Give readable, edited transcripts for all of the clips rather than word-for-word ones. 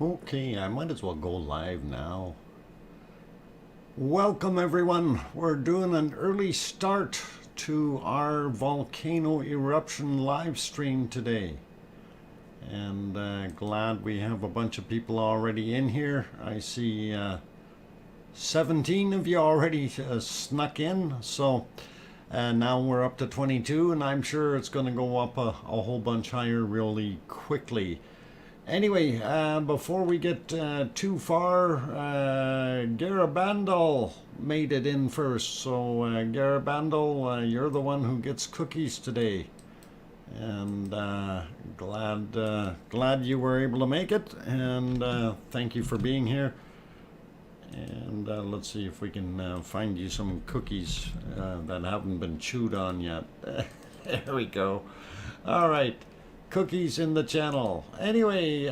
Okay, I might as well go live now. Welcome everyone. We're doing an early start to our volcano eruption live stream today. And glad we have a bunch of people already in here. I see 17 of you already snuck in. So now we're up to 22 and I'm sure it's going to go up a whole bunch higher really quickly. Anyway, before we get too far, Garabandal made it in first. So Garabandal, you're the one who gets cookies today. And glad you were able to make it. And thank you for being here. And let's see if we can find you some cookies that haven't been chewed on yet. There we go. All right. Cookies in the channel. Anyway,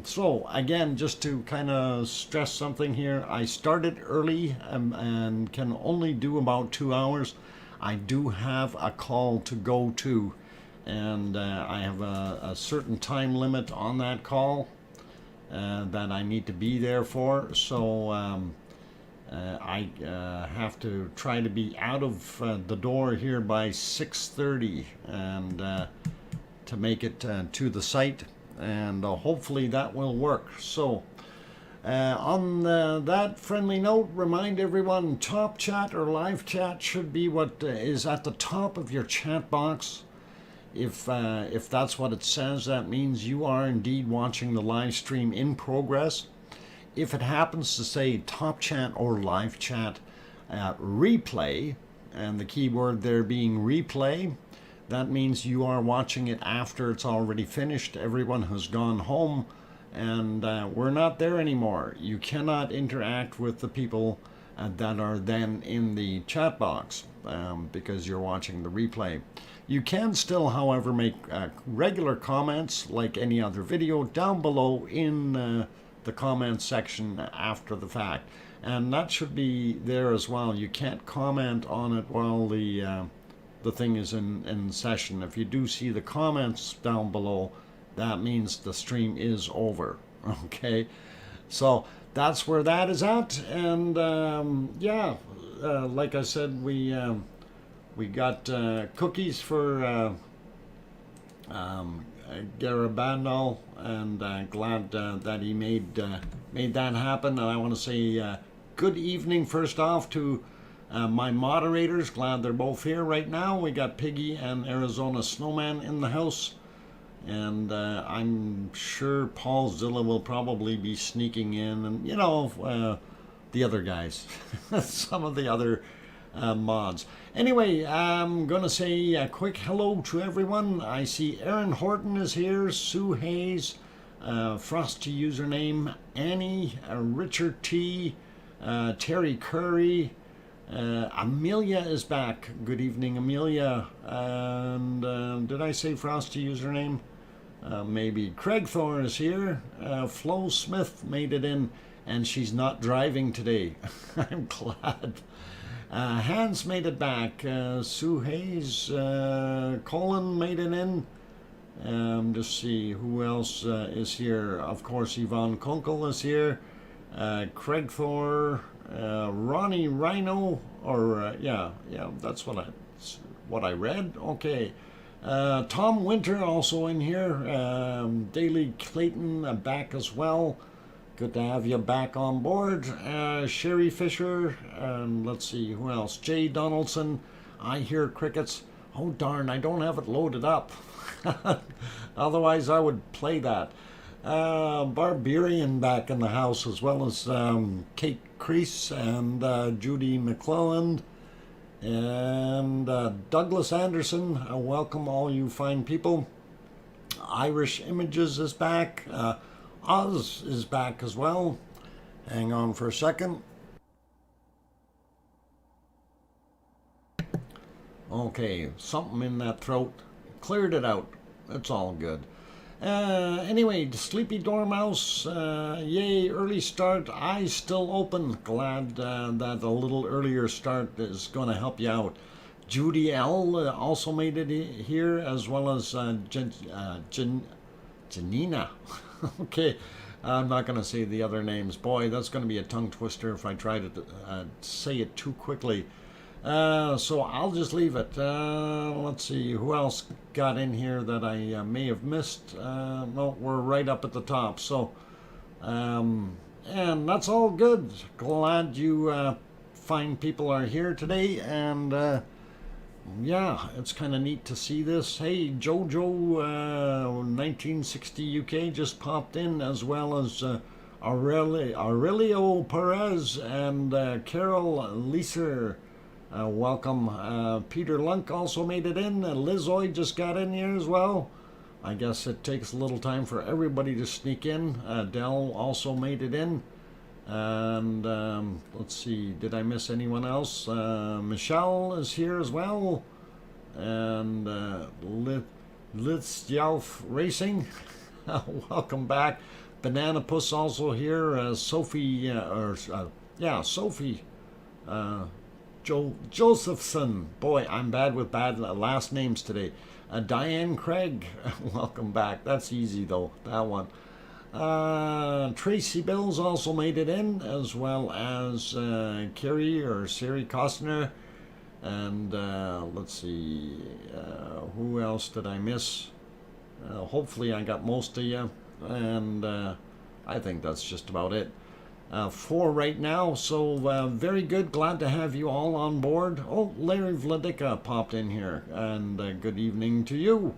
so again, just to kind of stress something here, I started early and can only do about 2 hours. I do have a call to go to, and I have a certain time limit on that call that I need to be there for. So I have to try to be out of the door here by 6:30 and to make it to the site, and hopefully that will work. So on that friendly note, remind everyone, top chat or live chat should be what is at the top of your chat box. If that's what it says, that means you are indeed watching the live stream in progress. If it happens to say top chat or live chat replay, and the keyword there being replay, that means you are watching it after it's already finished. Everyone has gone home and we're not there anymore. You cannot interact with the people that are then in the chat box because you're watching the replay. You can still, however, make regular comments like any other video down below in the comments section after the fact. And that should be there as well. You can't comment on it while the thing is in session. If you do see the comments down below, that means the stream is over. Okay, so that's where that is at. And yeah, like I said, we got cookies for Garabandal, and glad that he made that happen. And I want to say good evening first off to my moderators. Glad they're both here right now. We got Piggy and Arizona Snowman in the house, and I'm sure Paul Zilla will probably be sneaking in, and you know, the other guys, some of the other mods. Anyway, I'm gonna say a quick hello to everyone. I see Aaron Horton is here, Sue Hayes, Frosty username, Annie, Richard T, Terry Curry. Amelia is back. Good evening, Amelia. And did I say Frosty username? Maybe. Craig Thor is here. Flo Smith made it in, and she's not driving today. I'm glad. Hans made it back. Sue Hayes, Colin made it in. Just see who else is here. Of course, Yvonne Kunkel is here. Craig Thor. Ronnie Rhino, or yeah, that's what I read. Okay, Tom Winter also in here. Daily Clayton back as well. Good to have you back on board. Sherry Fisher, and let's see who else. Jay Donaldson. I hear crickets. Oh darn! I don't have it loaded up. Otherwise, I would play that. Barbarian back in the house, as well as Kate Crease and Judy McClelland and Douglas Anderson. Welcome all you fine people. Irish Images is back. Oz is back as well. Hang on for a second. Okay, something in that throat. Cleared it out. It's all good. Anyway, Sleepy Dormouse, yay, early start, eyes still open. Glad that a little earlier start is going to help you out. Judy L also made it here, as well as Janina. Okay, I'm not going to say the other names. Boy, that's going to be a tongue twister if I try to say it too quickly. So I'll just leave it. Let's see, who else got in here that I may have missed? No, we're right up at the top. So, and that's all good. Glad you fine people are here today. And yeah, it's kind of neat to see this. Hey, Jojo 1960 UK just popped in, as well as Aurelio Perez and Carol Leeser. Welcome. Peter Lunk also made it in. Lizoy just got in here as well. I guess it takes a little time for everybody to sneak in. Dell also made it in. And let's see, did I miss anyone else? Michelle is here as well. And Litzjalf Racing. Welcome back. Banana Puss also here. Sophie, Sophie. Josephson. Boy, I'm bad with bad last names today. Diane Craig. Welcome back. That's easy though, that one. Tracy Bills also made it in, as well as Carrie or Siri Costner. And let's see, who else did I miss? Hopefully I got most of you. And I think that's just about it. 4 right now, so very good. Glad to have you all on board. Oh, Larry Vladika popped in here, and good evening to you.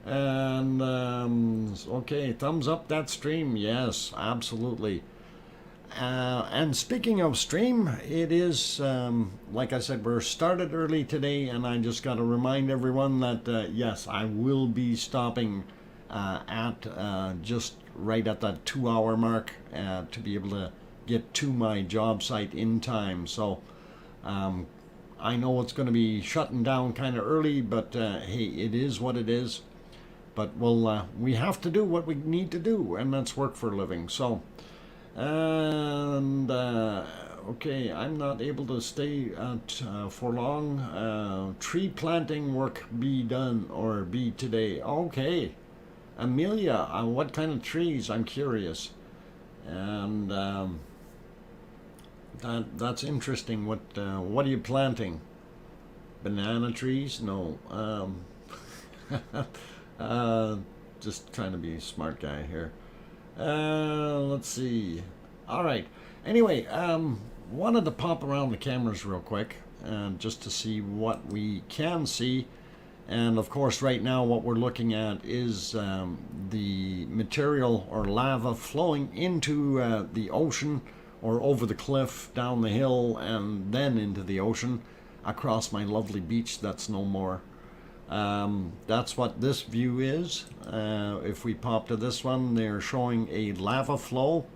And okay, thumbs up that stream. Yes, absolutely. And speaking of stream, it is like I said, we're started early today, and I just got to remind everyone that yes, I will be stopping at just right at that 2-hour mark to be able to get to my job site in time. So I know it's going to be shutting down kind of early, but hey, it is what it is. But we have to do what we need to do, and that's work for a living. So, and okay, I'm not able to stay for long. Tree planting work be done or be today. Okay, Amelia, what kind of trees? I'm curious. And that's interesting. What are you planting? Banana trees? No. Just trying to be a smart guy here. Let's see. All right. Anyway, wanted to pop around the cameras real quick, just to see what we can see. And of course, right now, what we're looking at is the material or lava flowing into the ocean, or over the cliff, down the hill, and then into the ocean, across my lovely beach that's no more. That's what this view is. If we pop to this one, they're showing a lava flow,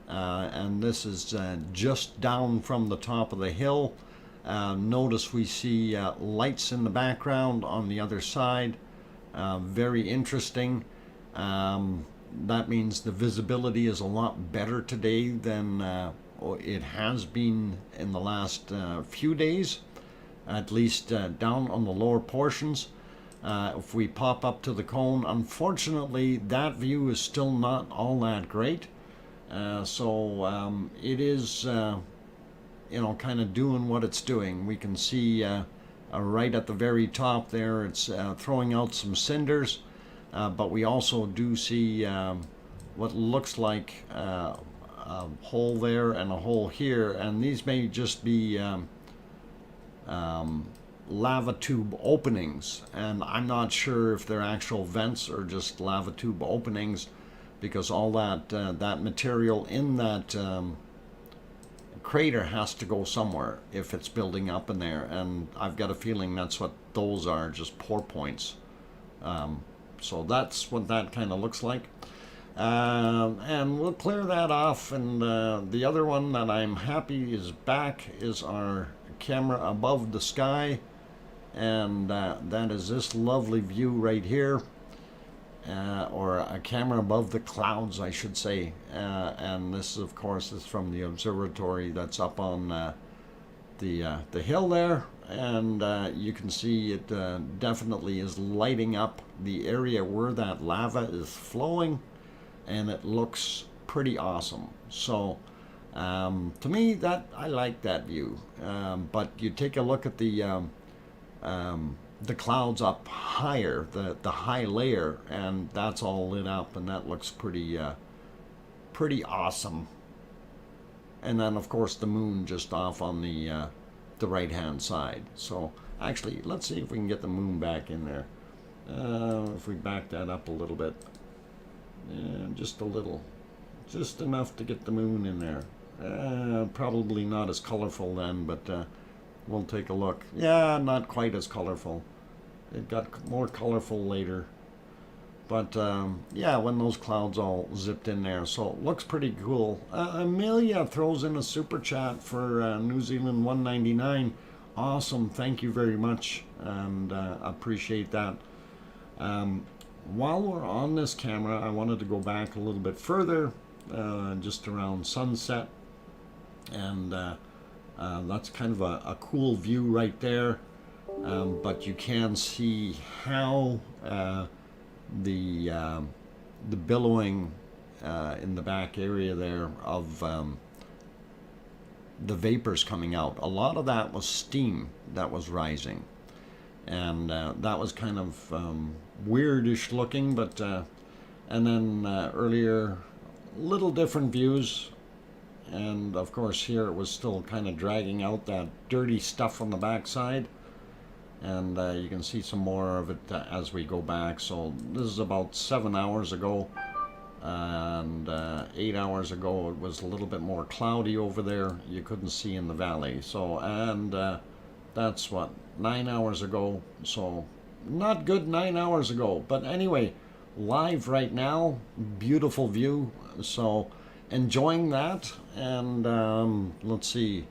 and this is just down from the top of the hill. Notice we see lights in the background on the other side. Very interesting. That means the visibility is a lot better today than it has been in the last few days, at least down on the lower portions. If we pop up to the cone, unfortunately that view is still not all that great. So it is kind of doing what it's doing. We can see right at the very top there, it's throwing out some cinders, but we also do see what looks like a hole there and a hole here, and these may just be lava tube openings, and I'm not sure if they're actual vents or just lava tube openings, because all that that material in that crater has to go somewhere if it's building up in there, and I've got a feeling that's what those are, just pour points. So that's what that kind of looks like, and we'll clear that off. And the other one that I'm happy is back is our camera above the sky, and that is this lovely view right here, or a camera above the clouds, I should say. And this, of course, is from the observatory that's up on the hill there, and you can see it definitely is lighting up the area where that lava is flowing, and it looks pretty awesome. So to me, that I like that view. But you take a look at the clouds up higher, the high layer, and that's all lit up, and that looks pretty awesome. And then of course the moon just off on the right hand side. So actually, let's see if we can get the moon back in there. If we back that up a little bit, just a little, just enough to get the moon in there. Probably not as colorful then, but we'll take a look. Yeah, not quite as colorful. It got more colorful later. But yeah, when those clouds all zipped in there, so it looks pretty cool. Amelia throws in a super chat for New Zealand 199. Awesome, thank you very much, and appreciate that. While we're on this camera, I wanted to go back a little bit further, just around sunset, and that's kind of a cool view right there. But you can see how the billowing in the back area there of the vapors coming out. A lot of that was steam that was rising, and that was kind of weirdish looking. But and then earlier, little different views, and of course here it was still kind of dragging out that dirty stuff on the backside. And you can see some more of it as we go back. So this is about 7 hours ago, and 8 hours ago it was a little bit more cloudy over there. You couldn't see in the valley. So, and that's what, 9 hours ago. So not good 9 hours ago, but anyway, live right now, beautiful view. So enjoying that. And let's see,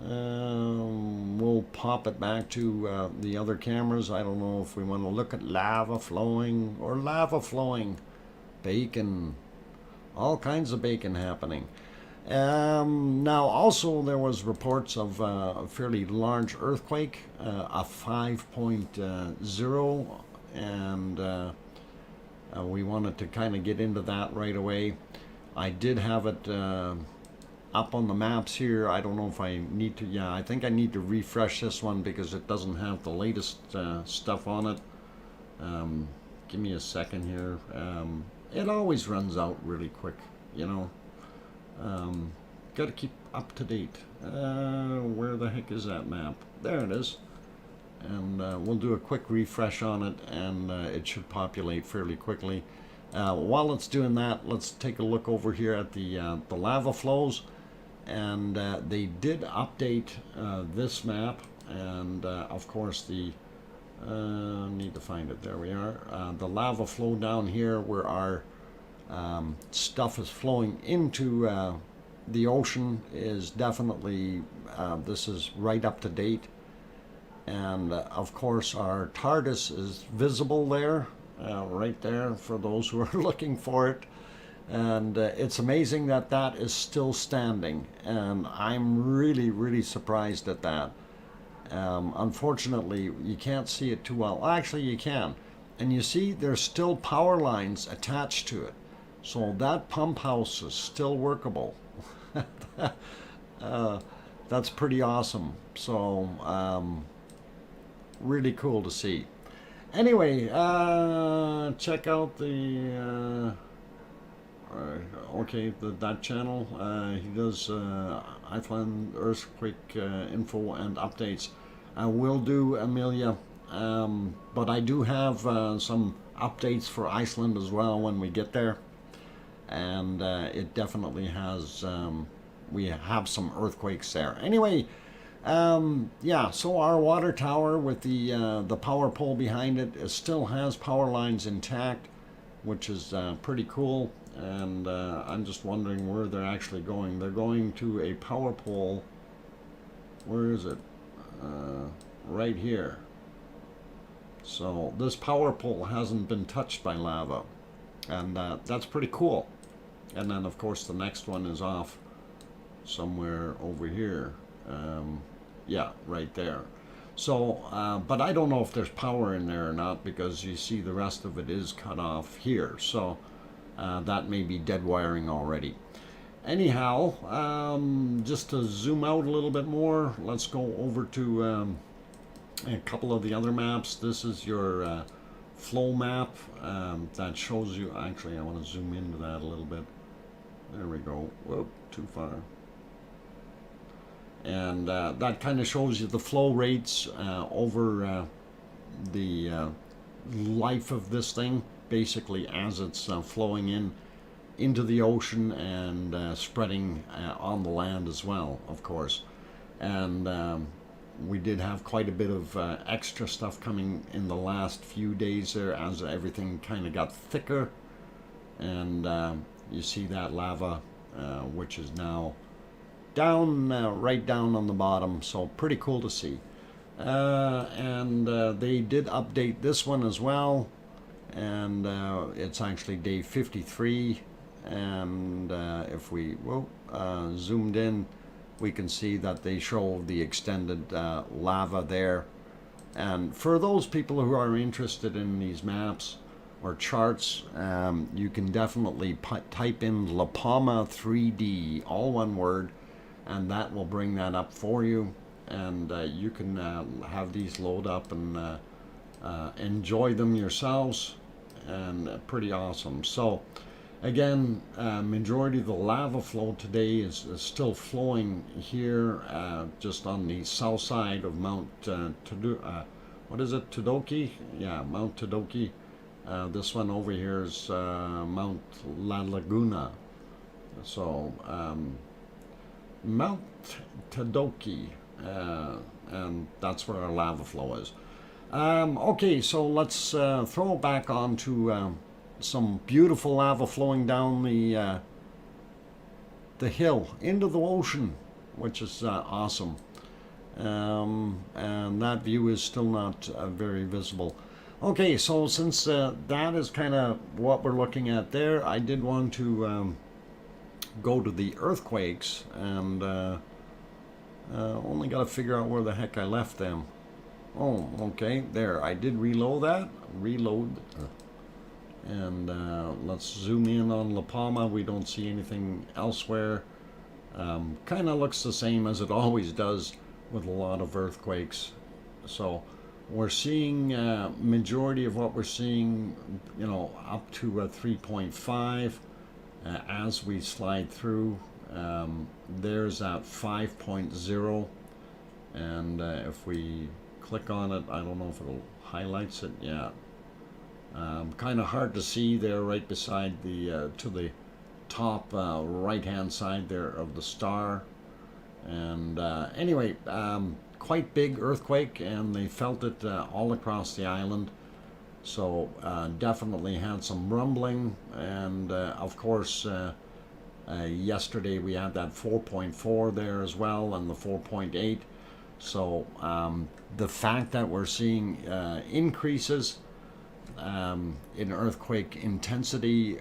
we'll pop it back to the other cameras. I don't know if we want to look at lava flowing or lava flowing, bacon, all kinds of bacon happening. Now also there was reports of a fairly large earthquake, a 5.0, and we wanted to kind of get into that right away. I did have it up on the maps here. I don't know if I need to, yeah, I think I need to refresh this one because it doesn't have the latest stuff on it. Give me a second here. It always runs out really quick, you know. Got to keep up to date. Where the heck is that map? There it is. And we'll do a quick refresh on it, and it should populate fairly quickly. While it's doing that, let's take a look over here at the lava flows. And they did update this map, and of course the need to find it, there we are, the lava flow down here where our stuff is flowing into the ocean is definitely, this is right up to date. And of course our TARDIS is visible there, right there for those who are looking for it. And it's amazing that that is still standing, and I'm really surprised at that. Unfortunately, you can't see it too well. Actually, you can, and you see there's still power lines attached to it, so that pump house is still workable. That's pretty awesome. So really cool to see. Anyway, check out the okay, that channel. He does Iceland earthquake info and updates. I will do Amelia, but I do have some updates for Iceland as well when we get there, and it definitely has, we have some earthquakes there. Anyway, yeah, so our water tower with the power pole behind it, still has power lines intact, which is pretty cool. And I'm just wondering where they're actually going. They're going to a power pole. Where is it? Right here. So this power pole hasn't been touched by lava, and that's pretty cool. And then of course the next one is off somewhere over here. Yeah, right there. So but I don't know if there's power in there or not, because you see the rest of it is cut off here. So that may be dead wiring already. Anyhow, just to zoom out a little bit more, let's go over to a couple of the other maps. This is your flow map that shows you, actually I want to zoom into that a little bit. There we go. Whoop, too far. And that kind of shows you the flow rates over the life of this thing, basically as it's flowing into the ocean and spreading on the land as well, of course. And we did have quite a bit of extra stuff coming in the last few days there as everything kind of got thicker. And you see that lava, which is now down, right down on the bottom, so pretty cool to see. And they did update this one as well, and it's actually day 53. And if we zoomed in, we can see that they show the extended lava there. And for those people who are interested in these maps or charts, you can definitely type in La Palma 3D, all one word, and that will bring that up for you. And you can have these load up and enjoy them yourselves, and pretty awesome. So again, majority of the lava flow today is still flowing here, just on the south side of Mount what is it, Todoki? Yeah, Mount Todoki. This one over here is Mount La Laguna. So Mount Todoki, and that's where our lava flow is. Okay, so let's throw it back onto some beautiful lava flowing down the hill into the ocean, which is awesome. And that view is still not very visible. Okay, so since that is kind of what we're looking at there, I did want to go to the earthquakes, and only got to figure out where the heck I left them. Oh, okay, there. I did reload that. And let's zoom in on La Palma. We don't see anything elsewhere. Kind of looks the same as it always does with a lot of earthquakes. So we're seeing majority of what we're seeing, you know, up to 3.5 as we slide through. There's that 5.0, and if we click on it, I don't know if it'll highlights it. Yeah. Kind of hard to see there right beside the to the top right hand side there of the star. And anyway, quite big earthquake, and they felt it all across the island. So definitely had some rumbling, and of course yesterday we had that 4.4 there as well, and the 4.8. So the fact that we're seeing increases in earthquake intensity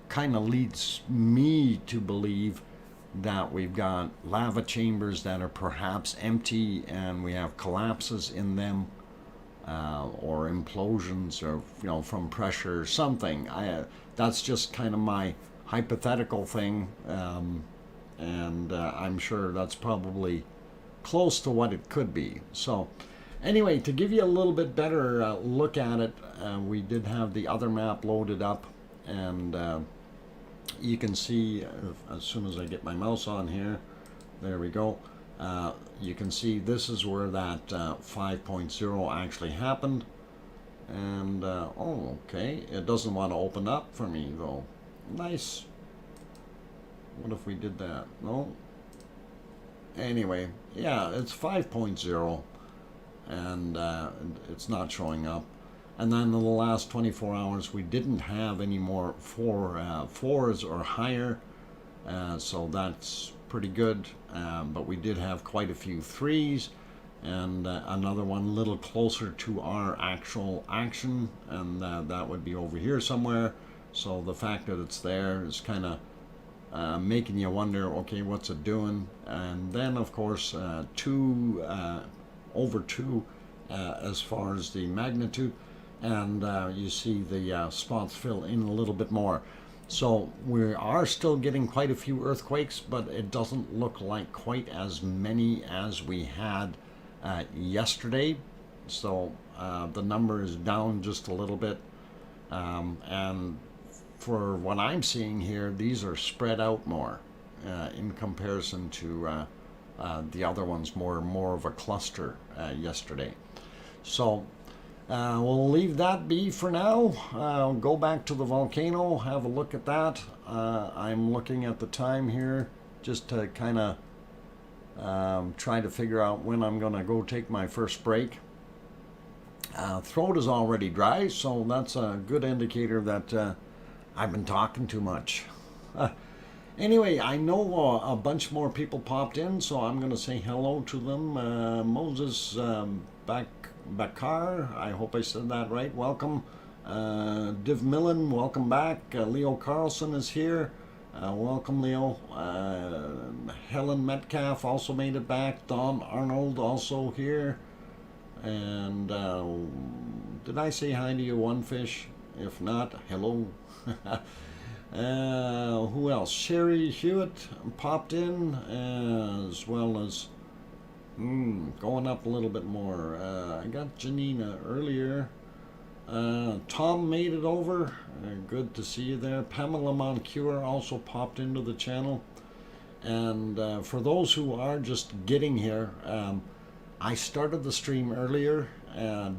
kind of leads me to believe that we've got lava chambers that are perhaps empty, and we have collapses in them, or implosions, or from pressure or something. That's just kind of my hypothetical thing, and I'm sure that's probably close to what it could be. So anyway, to give you a little bit better look at it, we did have the other map loaded up, and you can see as soon as I get my mouse on here, there we go, you can see this is where that 5.0 actually happened. And oh, okay, it doesn't want to open up for me though. Nice. What if we did that? No. Anyway, yeah, it's 5.0, and it's not showing up. And then in the last 24 hours, we didn't have any more fours or higher, so that's pretty good. But we did have quite a few threes, and another one a little closer to our actual action, and that would be over here somewhere. So the fact that it's there is kind of making you wonder, okay, what's it doing? And then of course over 2 as far as the magnitude. and you see the spots fill in a little bit more. So we are still getting quite a few earthquakes, but it doesn't look like quite as many as we had yesterday. So the number is down just a little bit. And for what I'm seeing here, these are spread out more in comparison to the other ones, more of a cluster yesterday. So we'll leave that be for now. I'll go back to the volcano, have a look at that. I'm looking at the time here just to kind of try to figure out when I'm going to go take my first break. Throat is already dry, so that's a good indicator that I've been talking too much. Anyway, I know a bunch more people popped in, so I'm going to say hello to them. Moses Bakar, I hope I said that right. Welcome. Div Millen, welcome back. Leo Carlson is here. Welcome, Leo. Helen Metcalf also made it back. Don Arnold also here. And did I say hi to you, One Fish? If not, hello. Who else? Sherry Hewitt popped in, as well as going up a little bit more. I got Janina earlier. Tom made it over. Good to see you there. Pamela Moncure also popped into the channel. And for those who are just getting here, I started the stream earlier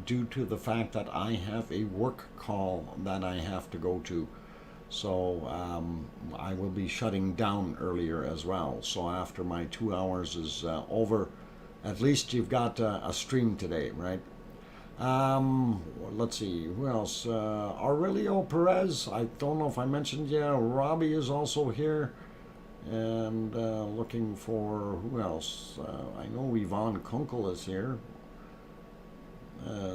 due to the fact that I have a work call that I have to go to. So I will be shutting down earlier as well. So after my 2 hours is over, at least you've got a stream today, right? Let's see, who else? Aurelio Perez, I don't know if I mentioned, yeah, Robbie is also here. And looking for, who else? I know Yvonne Kunkel is here.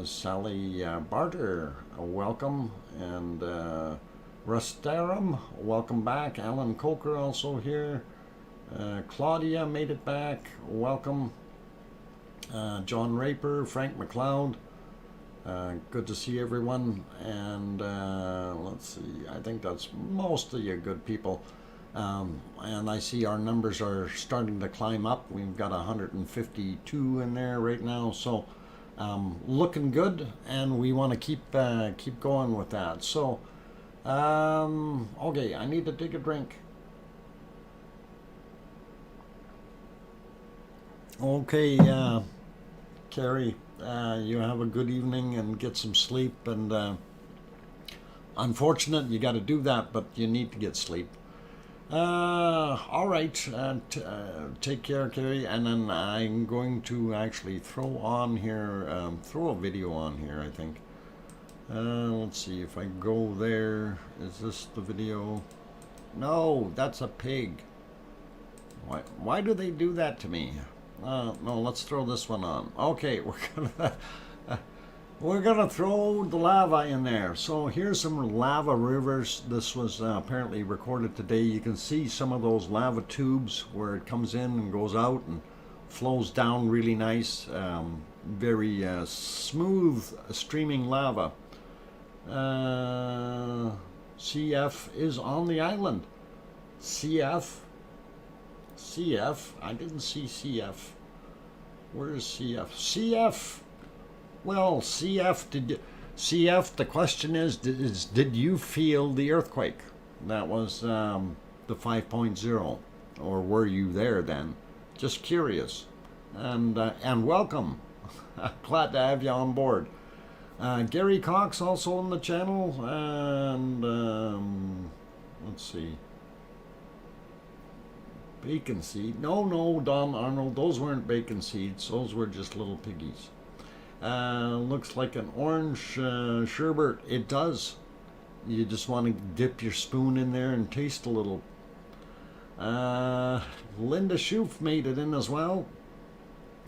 Sally Barter, welcome. And Rustarum, welcome back. Alan Coker also here. Claudia made it back, welcome. John Raper, Frank McLeod, good to see everyone. And let's see, I think that's most of you good people. And I see our numbers are starting to climb up. We've got 152 in there right now, so looking good, and we want to keep going with that. So okay, I need to take a drink. Okay, Carrie, you have a good evening and get some sleep. And unfortunate you got to do that, but you need to get sleep. All right, take care, Carrie. And then I'm going to actually throw on here, throw a video on here, I think. Let's see if I go there. Is this the video? No, that's a pig. Why do they do that to me? No, let's throw this one on. Okay, we're gonna throw the lava in there. So here's some lava rivers. This was apparently recorded today. You can see some of those lava tubes where it comes in and goes out and flows down really nice. Very smooth streaming lava. CF is on the island. CF, I didn't see CF. Where is CF? CF. Well, CF, the question is did you feel the earthquake? That was the 5.0, or were you there then? Just curious. And welcome. Glad to have you on board. Gary Cox also on the channel, and let's see. Bacon seed. No, Don Arnold, those weren't bacon seeds. Those were just little piggies. Looks like an orange sherbet. It does. You just want to dip your spoon in there and taste a little. Linda Schoof made it in as well.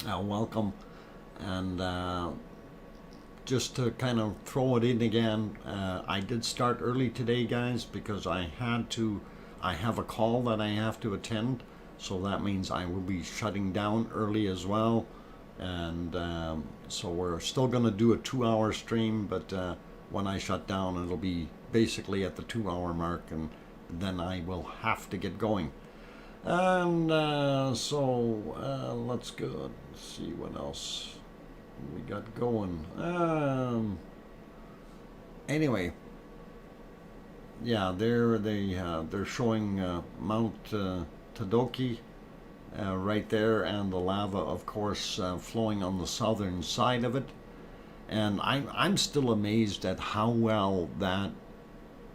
Welcome. And just to kind of throw it in again, I did start early today, guys, because I have a call that I have to attend, so that means I will be shutting down early as well. And so we're still going to do a 2-hour stream, but when I shut down, it'll be basically at the 2-hour mark, and then I will have to get going. And let's go see what else we got going. Anyway, yeah, they're showing Mount Tadoki right there, and the lava, of course, flowing on the southern side of it. And I'm still amazed at how well that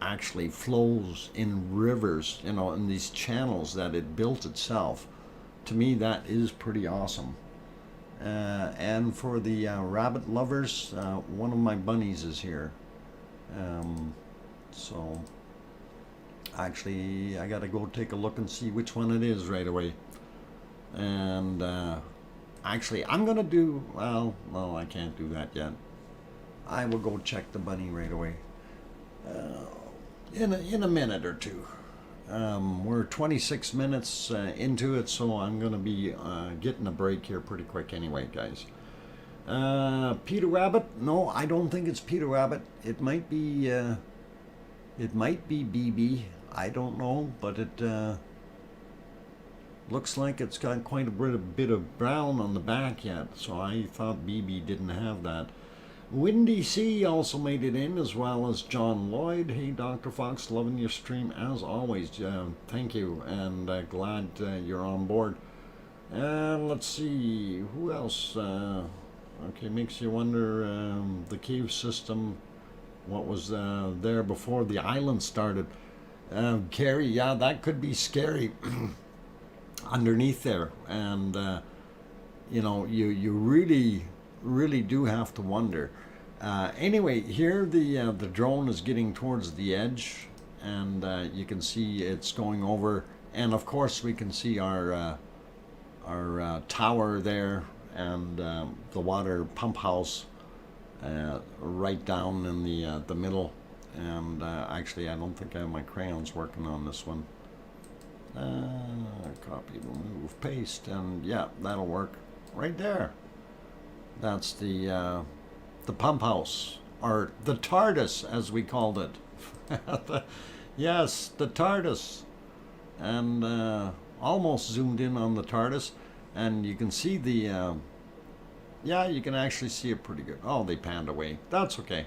actually flows in rivers, you know, in these channels that it built itself. To me, that is pretty awesome. And for the rabbit lovers, one of my bunnies is here. So actually, I gotta go take a look and see which one it is right away. And actually, I'm gonna do, well, no, I can't do that yet. I will go check the bunny right away. In a minute or two. We're 26 minutes into it, so I'm going to be getting a break here pretty quick anyway, guys. Peter Rabbit? No, I don't think it's Peter Rabbit. It might be BB. I don't know, but it looks like it's got quite a bit of brown on the back yet, so I thought BB didn't have that. Windy Sea also made it in, as well as John Lloyd. Hey, Dr. Fox, loving your stream as always. Thank you, and glad you're on board. Let's see, who else? Okay, makes you wonder, the cave system, what was there before the island started. Gary, yeah, that could be scary underneath there. And, you know, you really do have to wonder. Anyway, here the drone is getting towards the edge, and you can see it's going over, and of course we can see our tower there, and the water pump house right down in the middle. And actually, I don't think I have my crayons working on this one. Copy, remove, paste, and yeah, that'll work right there. That's the pump house, or the TARDIS, as we called it. Yes, the TARDIS. And almost zoomed in on the TARDIS, and you can see the, yeah, you can actually see it pretty good. Oh, they panned away. That's okay.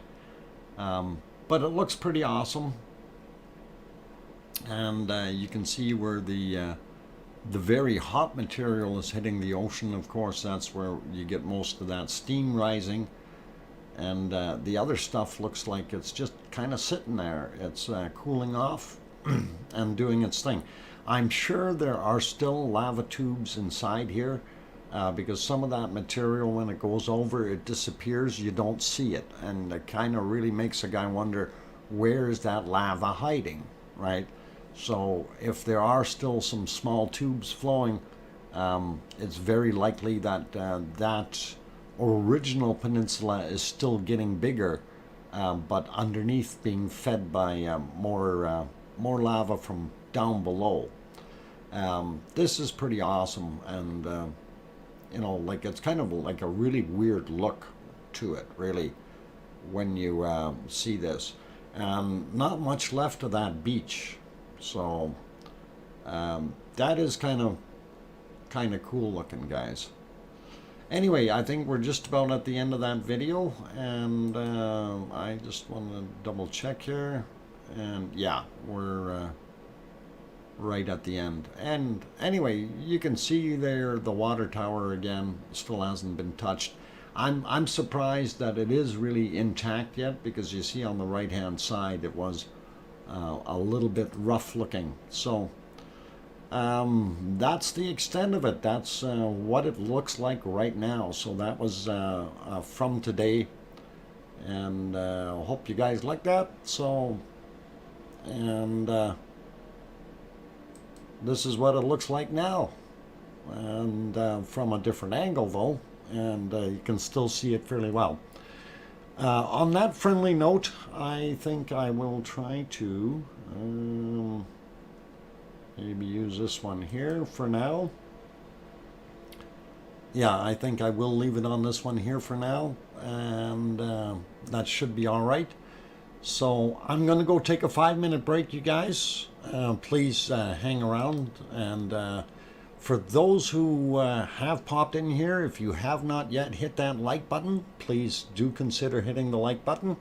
But it looks pretty awesome. And you can see where the very hot material is hitting the ocean. Of course, that's where you get most of that steam rising. And the other stuff looks like it's just kind of sitting there. It's cooling off and doing its thing. I'm sure there are still lava tubes inside here, because some of that material, when it goes over, it disappears. You don't see it. And it kind of really makes a guy wonder, where is that lava hiding, right? So if there are still some small tubes flowing, it's very likely that that original peninsula is still getting bigger, but underneath being fed by more lava from down below. This is pretty awesome, and you know, like, it's kind of like a really weird look to it, really, when you see this. Not much left of that beach. So that is kind of cool looking, guys. Anyway, I think we're just about at the end of that video, and I just want to double check here, and yeah, we're right at the end. And anyway, you can see there the water tower again still hasn't been touched. I'm surprised that it is really intact yet, because you see on the right hand side it was a little bit rough looking. So that's the extent of it. That's what it looks like right now. So that was from today, and hope you guys like that. So, and this is what it looks like now, and from a different angle though, and you can still see it fairly well. On that friendly note, I think I will try to maybe use this one here for now. Yeah, I think I will leave it on this one here for now, and that should be all right. So I'm going to go take a 5-minute break, you guys. Please hang around. And for those who have popped in here, if you have not yet hit that like button, please do consider hitting the like button.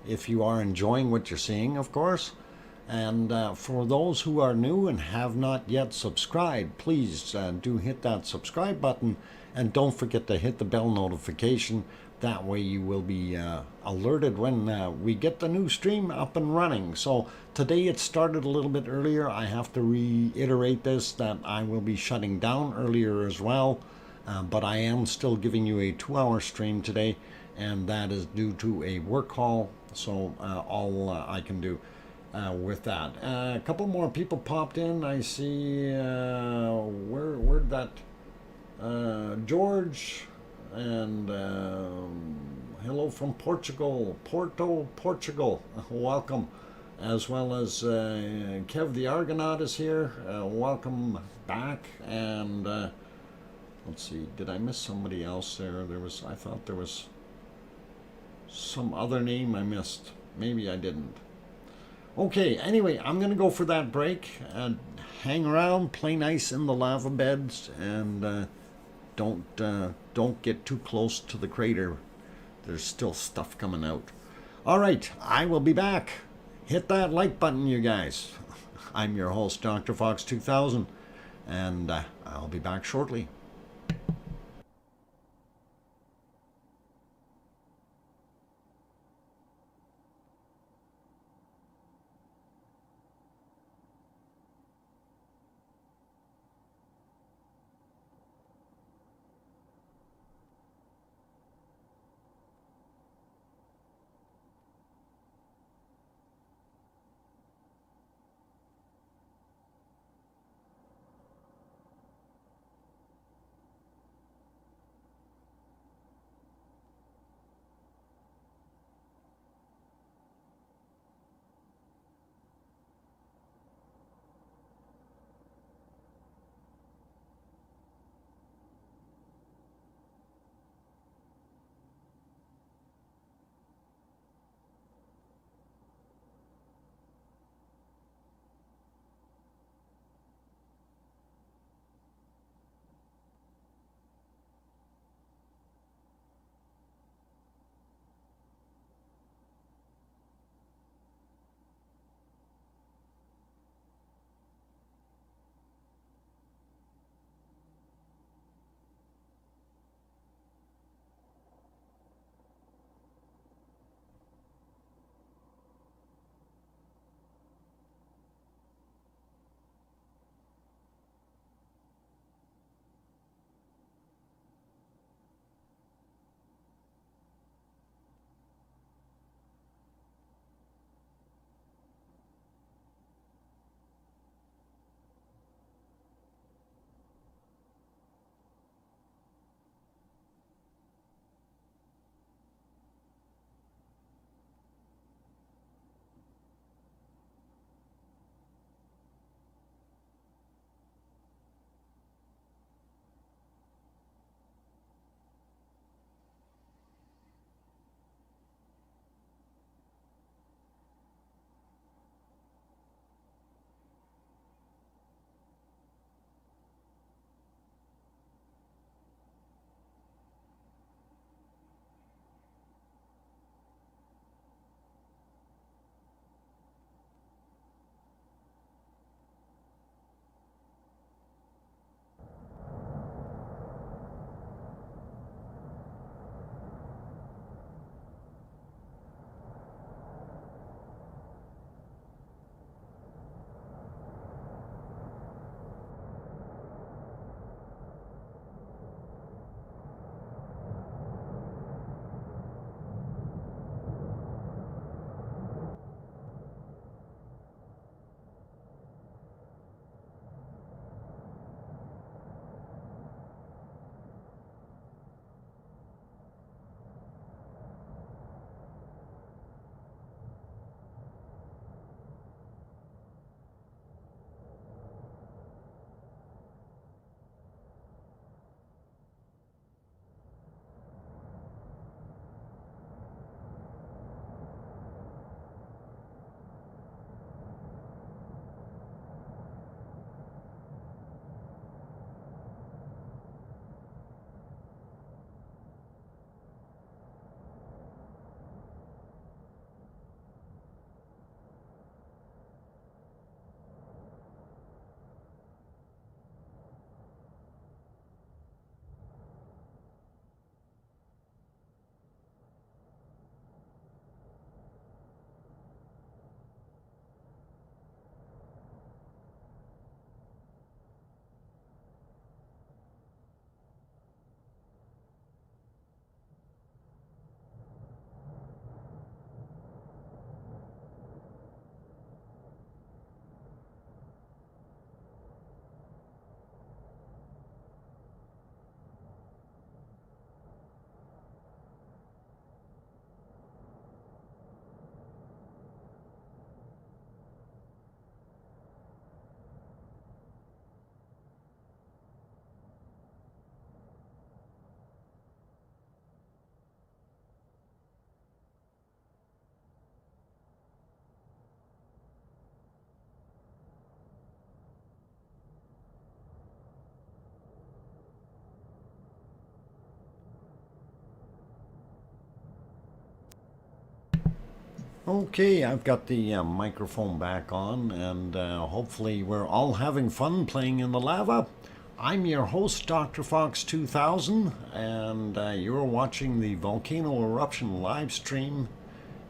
If you are enjoying what you're seeing, of course. And for those who are new and have not yet subscribed, please do hit that subscribe button. And don't forget to hit the bell notification. That way you will be alerted when we get the new stream up and running. So today it started a little bit earlier. I have to reiterate this, that I will be shutting down earlier as well. But I am still giving you a 2-hour stream today. And that is due to a work call. So all I can do with that. A couple more people popped in. I see, where'd that... George, and hello from Portugal, Porto, Portugal, welcome, as well as Kev the Argonaut is here, welcome back. And let's see, did I miss somebody else there? I thought there was some other name I missed. Maybe I didn't. Okay, anyway, I'm gonna go for that break and hang around, play nice in the lava beds, and don't get too close to the crater. There's still stuff coming out. All right, I will be back. Hit that like button, you guys. I'm your host, DrFox2000, and I'll be back shortly. Okay, I've got the microphone back on, and hopefully we're all having fun playing in the lava. I'm your host, DrFox2000, and you're watching the Volcano Eruption live stream.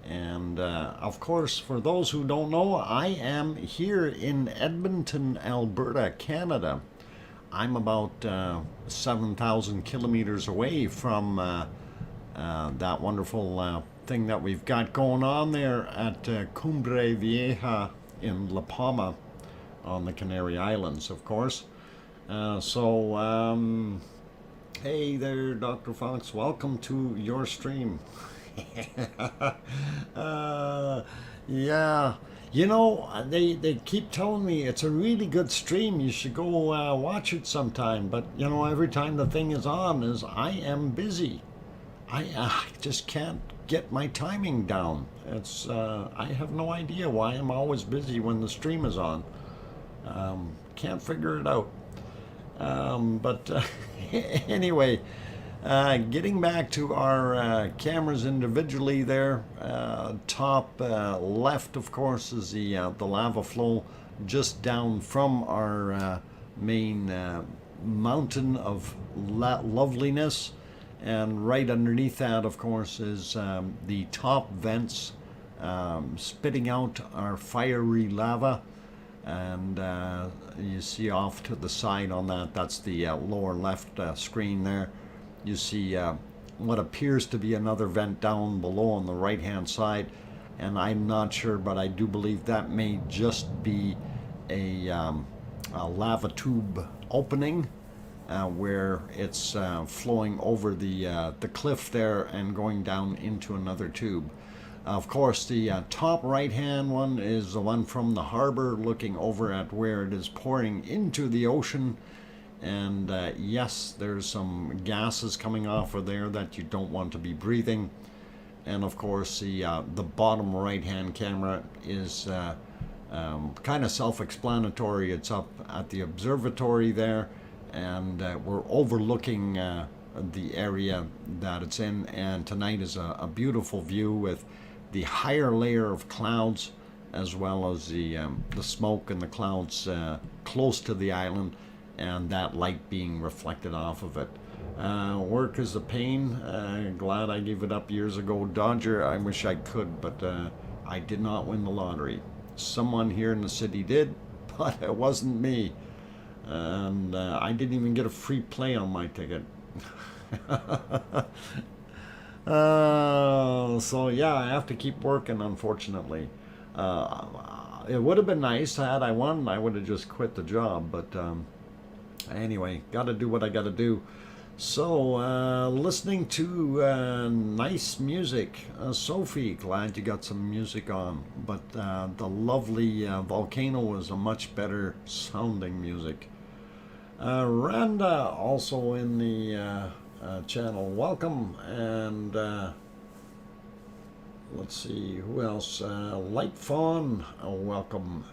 And of course, for those who don't know, I am here in Edmonton, Alberta, Canada. I'm about 7,000 kilometers away from that wonderful thing that we've got going on there at Cumbre Vieja in La Palma on the Canary Islands, of course. Hey there, Dr. Fox. Welcome to your stream. Yeah, you know, they keep telling me it's a really good stream. You should go watch it sometime. But, you know, every time the thing is on is I am busy. I just can't get my timing down. It's I have no idea why I'm always busy when the stream is on. Can't figure it out. Anyway, getting back to our cameras individually there, top left, of course, is the lava flow just down from our main mountain of loveliness. And right underneath that, of course, is the top vents spitting out our fiery lava. And you see off to the side on that, that's the lower left screen there. You see what appears to be another vent down below on the right hand side. And I'm not sure, but I do believe that may just be a lava tube opening. Where it's flowing over the cliff there and going down into another tube. Of course, the top right-hand one is the one from the harbor looking over at where it is pouring into the ocean. And yes, there's some gases coming off of there that you don't want to be breathing. And of course, the bottom right-hand camera is kind of self-explanatory. It's up at the observatory there. And we're overlooking the area that it's in, and tonight is a beautiful view with the higher layer of clouds as well as the smoke and the clouds close to the island and that light being reflected off of it. Work is a pain. Glad I gave it up years ago. Dodger, I wish I could, but I did not win the lottery. Someone here in the city did, but it wasn't me. And I didn't even get a free play on my ticket. So yeah, I have to keep working, unfortunately. It would have been nice had I won. I would have just quit the job, but anyway, got to do what I got to do. So listening to nice music. Sophie, glad you got some music on, but the lovely Volcano is a much better sounding music. Randa also in the channel, welcome. And let's see who else. Light Fawn, welcome,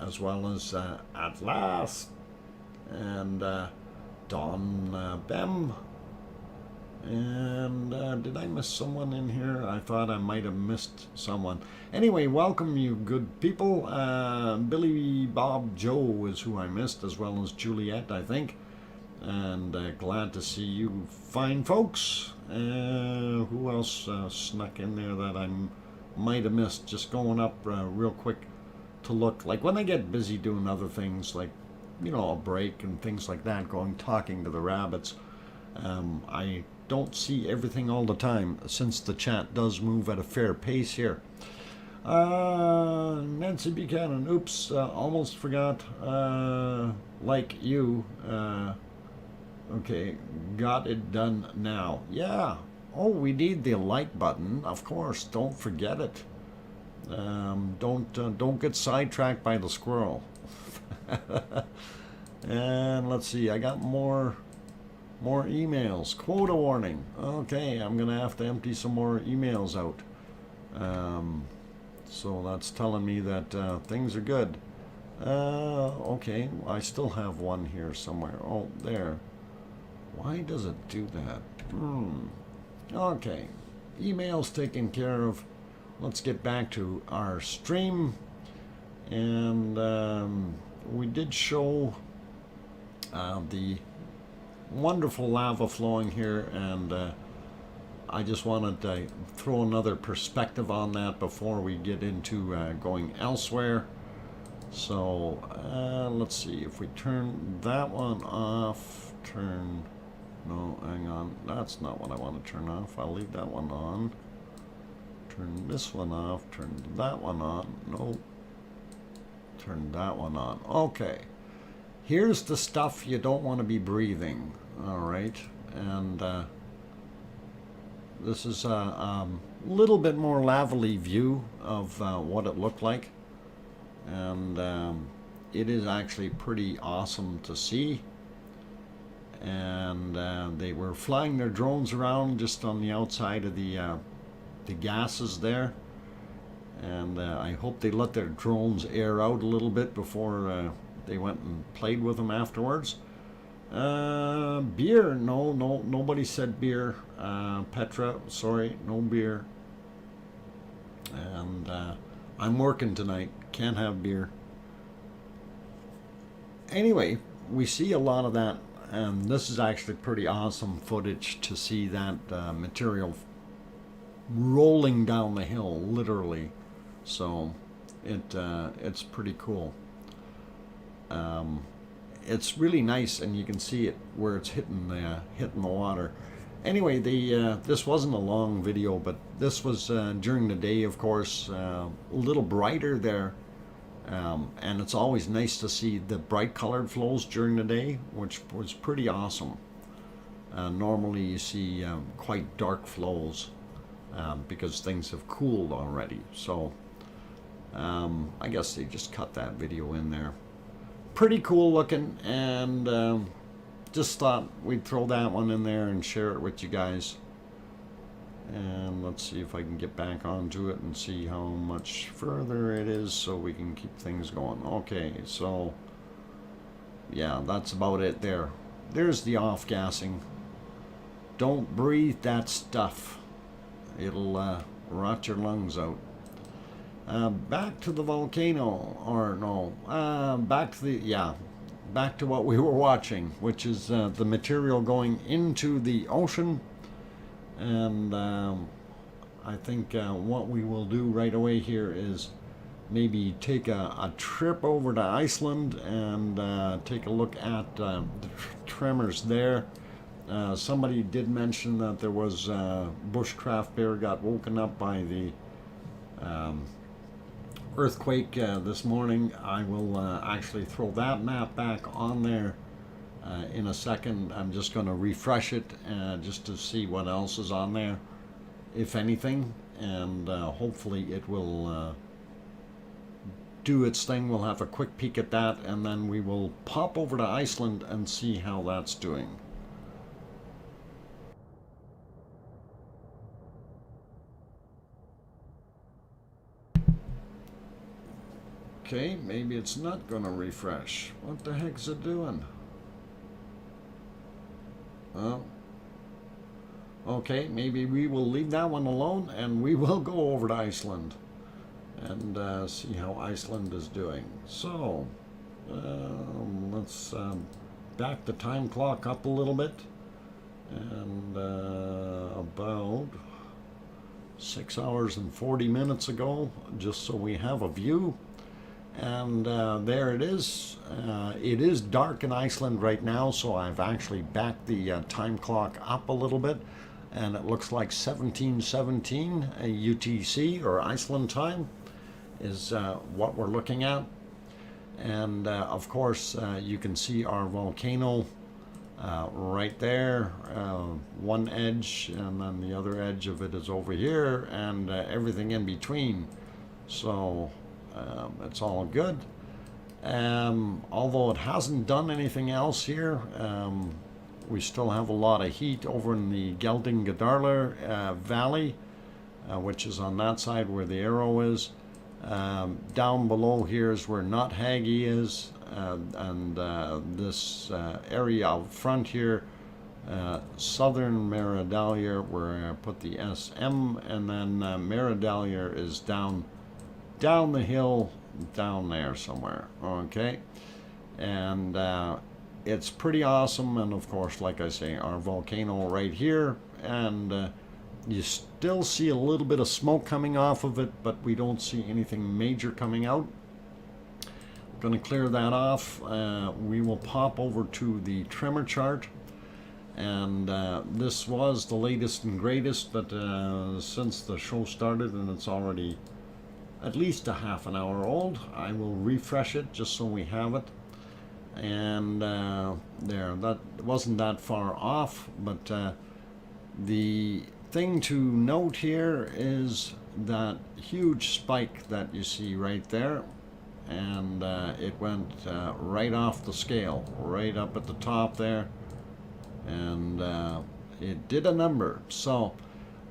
as well as At Last, and Don Bem. And did I miss someone in here? I thought I might have missed someone. Anyway, welcome you good people. Billy Bob Joe is who I missed, as well as Juliet, I think. And glad to see you fine folks. Who else snuck in there that I might have missed? Just going up real quick to look. Like when I get busy doing other things, like, you know, a break and things like that, talking to the rabbits. I don't see everything all the time, since the chat does move at a fair pace here. Nancy Buchanan, oops, almost forgot. Like you, okay, got it done now. Yeah. Oh, we need the like button, of course. Don't forget it. Don't get sidetracked by the squirrel. And let's see, I got more emails. Quota warning. Okay, I'm gonna have to empty some more emails out. So that's telling me that things are good. Okay, I still have one here somewhere. Oh, there. Why does it do that? Okay, emails taken care of. let's get back to our stream. And we did show the wonderful lava flowing here, and I just wanted to throw another perspective on that before we get into going elsewhere. So let's see if we turn that one off, no, hang on, that's not what I want to turn off. I'll leave that one on. Turn this one off, turn that one on, no, turn that one on. Okay, here's the stuff you don't want to be breathing, all right? And this is a little bit more lavely view of what it looked like. And it is actually pretty awesome to see. And they were flying their drones around just on the outside of the gases there. And I hope they let their drones air out a little bit before they went and played with them afterwards. Beer, no, nobody said beer. Petra, sorry, no beer. And I'm working tonight, can't have beer. Anyway, we see a lot of that, and this is actually pretty awesome footage to see that material rolling down the hill, literally. So it's pretty cool. It's really nice, and you can see it where it's hitting the water. Anyway, this wasn't a long video, but this was during the day, of course, a little brighter there. And it's always nice to see the bright colored flows during the day, which was pretty awesome. Normally you see quite dark flows because things have cooled already. So I guess they just cut that video in there. Pretty cool looking, and just thought we'd throw that one in there and share it with you guys. And let's see if I can get back onto it and see how much further it is so we can keep things going. Okay, so yeah, that's about it there. There's the off-gassing. Don't breathe that stuff. It'll rot your lungs out. Back to the volcano, or no, back to what we were watching, which is the material going into the ocean. And I think what we will do right away here is maybe take a trip over to Iceland and take a look at the tremors there. Somebody did mention that there was bushcraft bear got woken up by the earthquake this morning. I will actually throw that map back on there in a second. I'm just going to refresh it just to see what else is on there, if anything, and hopefully it will do its thing. We'll have a quick peek at that, and then we will pop over to Iceland and see how that's doing. Okay, maybe it's not going to refresh. What the heck's it doing? Oh. Okay, maybe we will leave that one alone, and we will go over to Iceland and see how Iceland is doing. So, let's back the time clock up a little bit, and about 6 hours and 40 minutes ago, just so we have a view. And there it is. It is dark in Iceland right now, so I've actually backed the time clock up a little bit, and it looks like 1717 UTC, or Iceland time, is what we're looking at. And of course you can see our volcano right there, one edge, and then the other edge of it is over here, and everything in between. So it's all good. Although it hasn't done anything else here, we still have a lot of heat over in the Geldingadarlar Valley, which is on that side where the arrow is. Down below here is where Notthagi is, and this area out front here Southern Meridalia, where I put the SM, and then Meridalia is down the hill, down there somewhere. Okay, and it's pretty awesome. And of course, like I say, our volcano right here, and you still see a little bit of smoke coming off of it, but we don't see anything major coming out. Going to clear that off. We will pop over to the tremor chart, and this was the latest and greatest, but since the show started and it's already at least a half an hour old, I will refresh it just so we have it. And there, that wasn't that far off, but the thing to note here is that huge spike that you see right there, and it went right off the scale, right up at the top there, and it did a number. So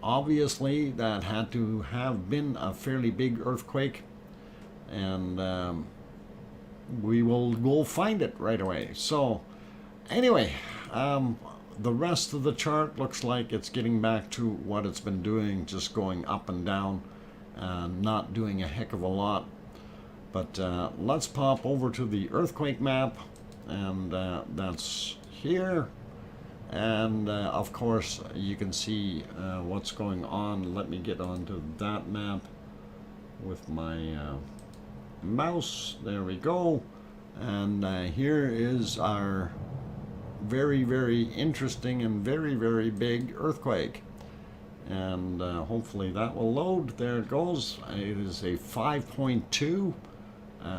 obviously that had to have been a fairly big earthquake, and we'll find it right away. So anyway, the rest of the chart looks like it's getting back to what it's been doing, just going up and down, not doing a heck of a lot. But let's pop over to the earthquake map, and that's here. And of course you can see what's going on. Let me get onto that map with my mouse. There we go. And here is our very, very interesting and very, very big earthquake. And hopefully that will load. There it goes. It is a 5.2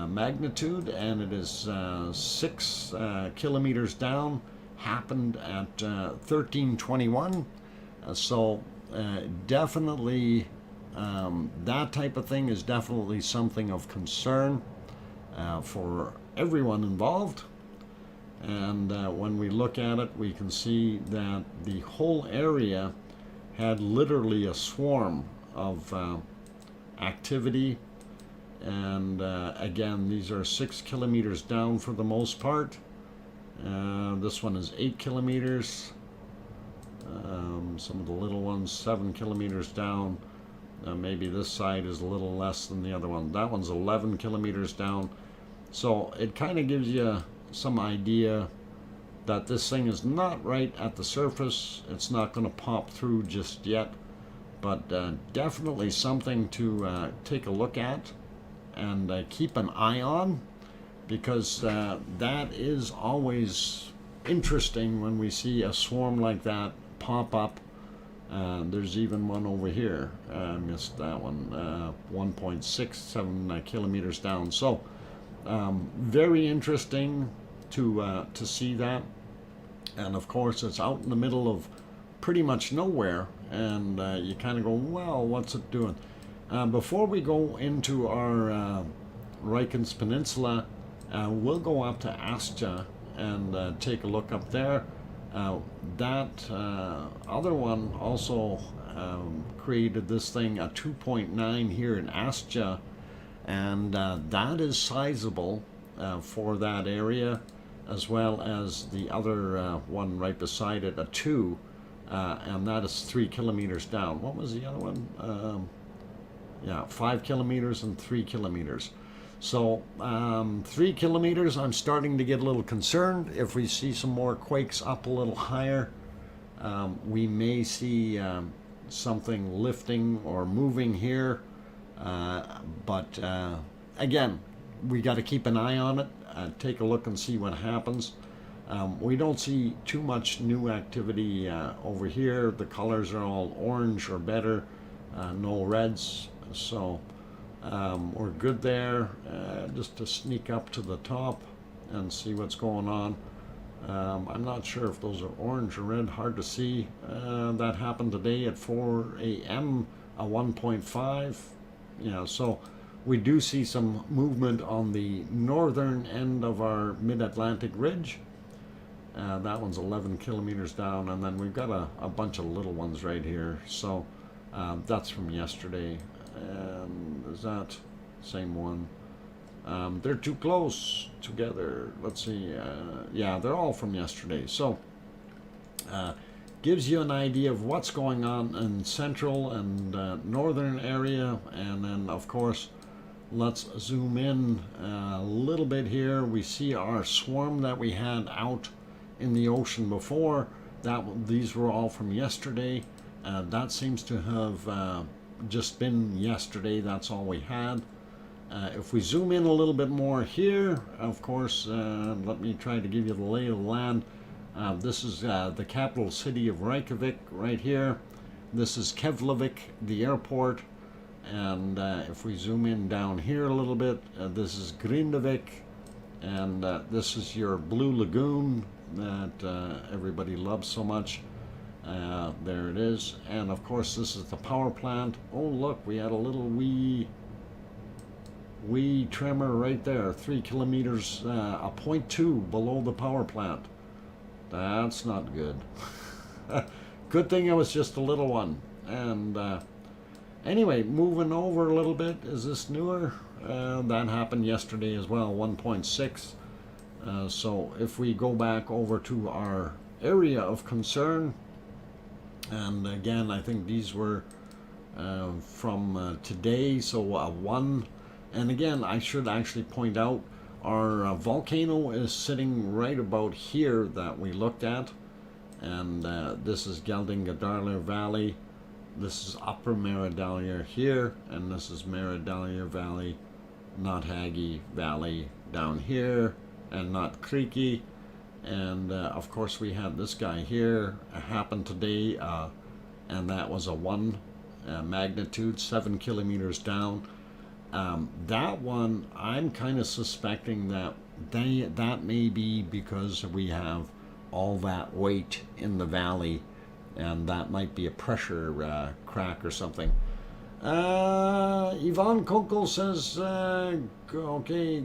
magnitude, and it is 6 kilometers down. Happened at 1321. So definitely that type of thing is definitely something of concern for everyone involved. And when we look at it, we can see that the whole area had literally a swarm of activity. And again, these are 6 kilometers down for the most part. This one is 8 kilometers. Some of the little ones 7 kilometers down. Maybe this side is a little less than the other one. That one's 11 kilometers down. So it kind of gives you some idea that this thing is not right at the surface. It's not going to pop through just yet, but definitely something to take a look at and keep an eye on, because that is always interesting when we see a swarm like that pop up. There's even one over here. I missed that one. 1.67 kilometers down. So very interesting to see that. And of course, it's out in the middle of pretty much nowhere, and you kind of go, well, what's it doing? Before we go into our Reykjanes Peninsula, we'll go up to Astja and take a look up there. That other one also created this thing, a 2.9 here in Astja, and that is sizable for that area, as well as the other one right beside it, a 2, and that is 3 kilometers down. What was the other one? Yeah, 5 kilometers and 3 kilometers. So 3 kilometers, I'm starting to get a little concerned. If we see some more quakes up a little higher, we may see something lifting or moving here. But again, we got to keep an eye on it, take a look and see what happens. We don't see too much new activity over here. The colors are all orange or better, no reds. So we're good there. Just to sneak up to the top and see what's going on. I'm not sure if those are orange or red, hard to see. That happened today at 4 a.m., a 1.5. Yeah, so we do see some movement on the northern end of our mid-Atlantic ridge. That one's 11 kilometers down, and then we've got a bunch of little ones right here. So that's from yesterday. Is that same one? They're too close together. Let's see. Yeah, they're all from yesterday. So Gives you an idea of what's going on in central and northern area. And then of course, let's zoom in a little bit here. We see our swarm that we had out in the ocean before. These were all from yesterday. That seems to have just been yesterday. That's all we had. If we zoom in a little bit more here, of course, let me try to give you the lay of the land. This is the capital city of Reykjavik right here. This is Keflavik, the airport. And if we zoom in down here a little bit, this is Grindavik. And this is your Blue Lagoon that everybody loves so much. There it is. And of course, this is the power plant. Oh, look, we had a little wee tremor right there, 3 kilometers, a 0.2 below the power plant. That's not good. Good thing it was just a little one. And anyway, moving over a little bit, is this newer? That happened yesterday as well, 1.6. So if we go back over to our area of concern, and again, I think these were from today, so 1. And again, I should actually point out our volcano is sitting right about here that we looked at. And this is Geldingadalur Valley. This is Upper Meridalur here. And this is Meridalur Valley, not Hagi Valley down here. And not Creaky. And of course we had this guy here. Happened today. And that was a 1 magnitude, 7 kilometers down. That one, I'm kind of suspecting that that may be because we have all that weight in the valley, and that might be a pressure crack or something. Yvonne Kunkel says, okay,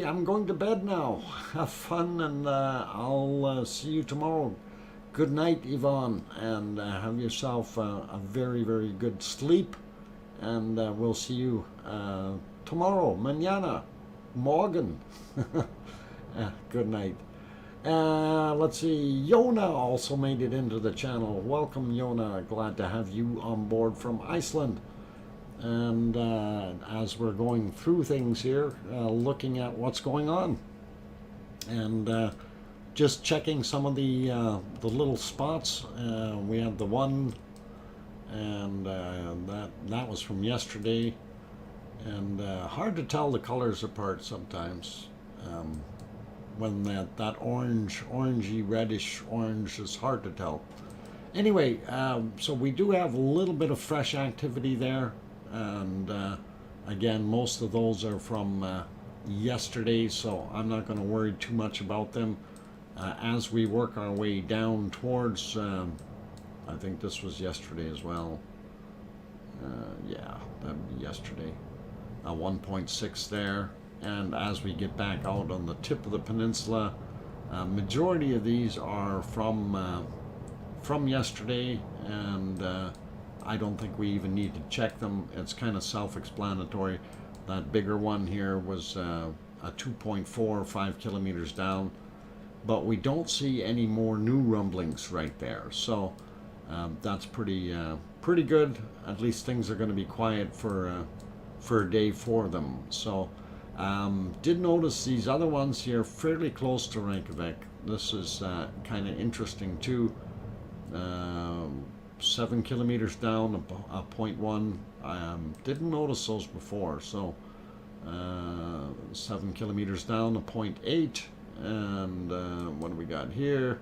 I'm going to bed now. Have fun, and I'll see you tomorrow. Good night, Yvonne, and have yourself a very, very good sleep. And we'll see you tomorrow, mañana, morgen. Good night. Let's see, Yona also made it into the channel. Welcome, Yona. Glad to have you on board from Iceland. And as we're going through things here, looking at what's going on. And just checking some of the little spots. We have the one, and that was from yesterday, and hard to tell the colors apart sometimes. When that orangey reddish orange is hard to tell. Anyway, so we do have a little bit of fresh activity there, and again, most of those are from yesterday, so I'm not going to worry too much about them. As we work our way down towards, I think this was yesterday as well. Yeah, that'd be yesterday. 1.6 there. And as we get back out on the tip of the peninsula, majority of these are from yesterday, and I don't think we even need to check them. It's kind of self-explanatory. That bigger one here was a 2.4, 5 kilometers down, but we don't see any more new rumblings right there. So that's pretty good. At least things are going to be quiet for a day for them. So did notice these other ones here fairly close to Reykjavik. This is kind of interesting too. 7 kilometers down, a 0.1. Didn't notice those before. So 7 kilometers down, a 0.8, and what do we got here?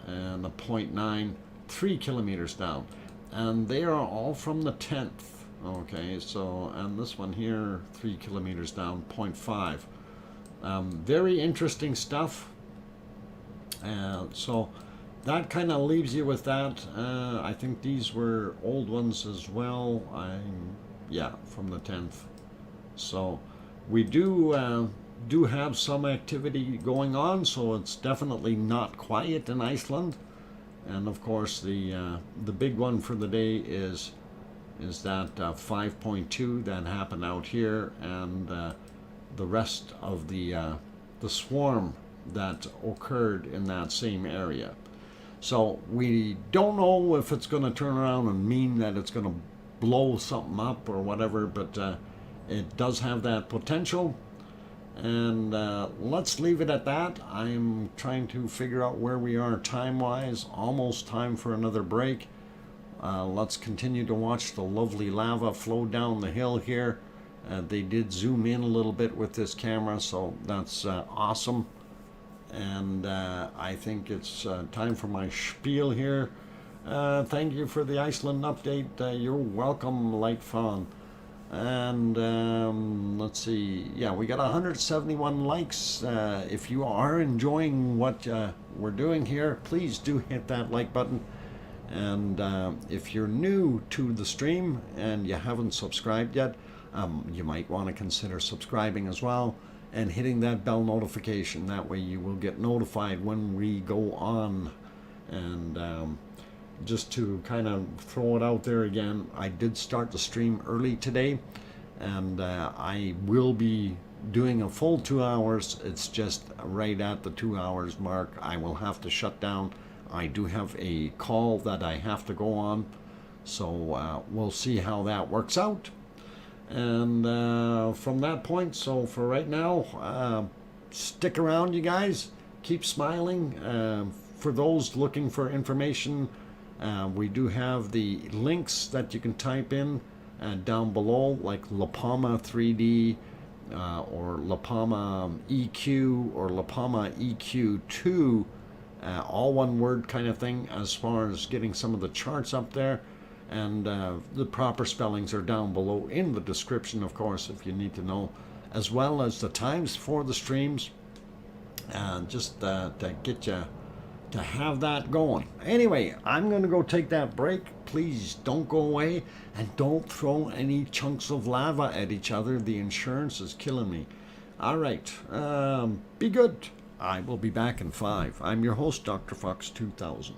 And a 0.9, 3 kilometers down, and they are all from the 10th. Okay, so, and this one here, 3 kilometers down, 0.5. Very interesting stuff. So that kind of leaves you with that. I think these were old ones as well. Yeah, from the 10th. So we do have some activity going on, so it's definitely not quiet in Iceland. And of course, the big one for the day is that 5.2 that happened out here, and the rest of the swarm that occurred in that same area. So we don't know if it's going to turn around and mean that it's going to blow something up or whatever, but it does have that potential. And let's leave it at that. I'm trying to figure out where we are time-wise. Almost time for another break. Let's continue to watch the lovely lava flow down the hill here. They did zoom in a little bit with this camera, so that's awesome. And I think it's time for my spiel here. Thank you for the Iceland update. You're welcome, Light Fawn. And let's see, yeah, we got 171 likes. If you are enjoying what we're doing here, please do hit that like button. And if you're new to the stream and you haven't subscribed yet, you might want to consider subscribing as well and hitting that bell notification. That way you will get notified when we go on. And just to kind of throw it out there again, I did start the stream early today, and I will be doing a full 2 hours. It's just right at the 2 hours mark. I will have to shut down. I do have a call that I have to go on, so we'll see how that works out. And from that point, so for right now, stick around, you guys. Keep smiling. For those looking for information, we do have the links that you can type in down below, like La Palma 3D or La Palma EQ or La Palma EQ2, all one word kind of thing, as far as getting some of the charts up there. And the proper spellings are down below in the description, of course, if you need to know, as well as the times for the streams, just to get you to have that going. Anyway, I'm going to go take that break. Please don't go away, and don't throw any chunks of lava at each other. The insurance is killing me. All right, be good. I will be back in 5. I'm your host, DrFox2000.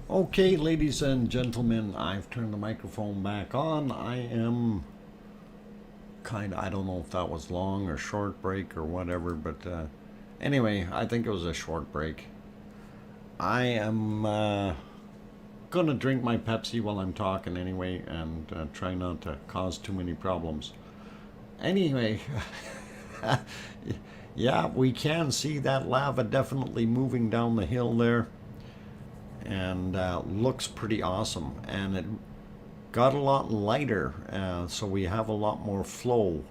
Okay, ladies and gentlemen, I've turned the microphone back on. I am I don't know if that was long or short break or whatever, but anyway, I think it was a short break. I am gonna drink my Pepsi while I'm talking anyway, and try not to cause too many problems. Anyway, yeah, we can see that lava definitely moving down the hill there, and looks pretty awesome. And it got a lot lighter, so we have a lot more flow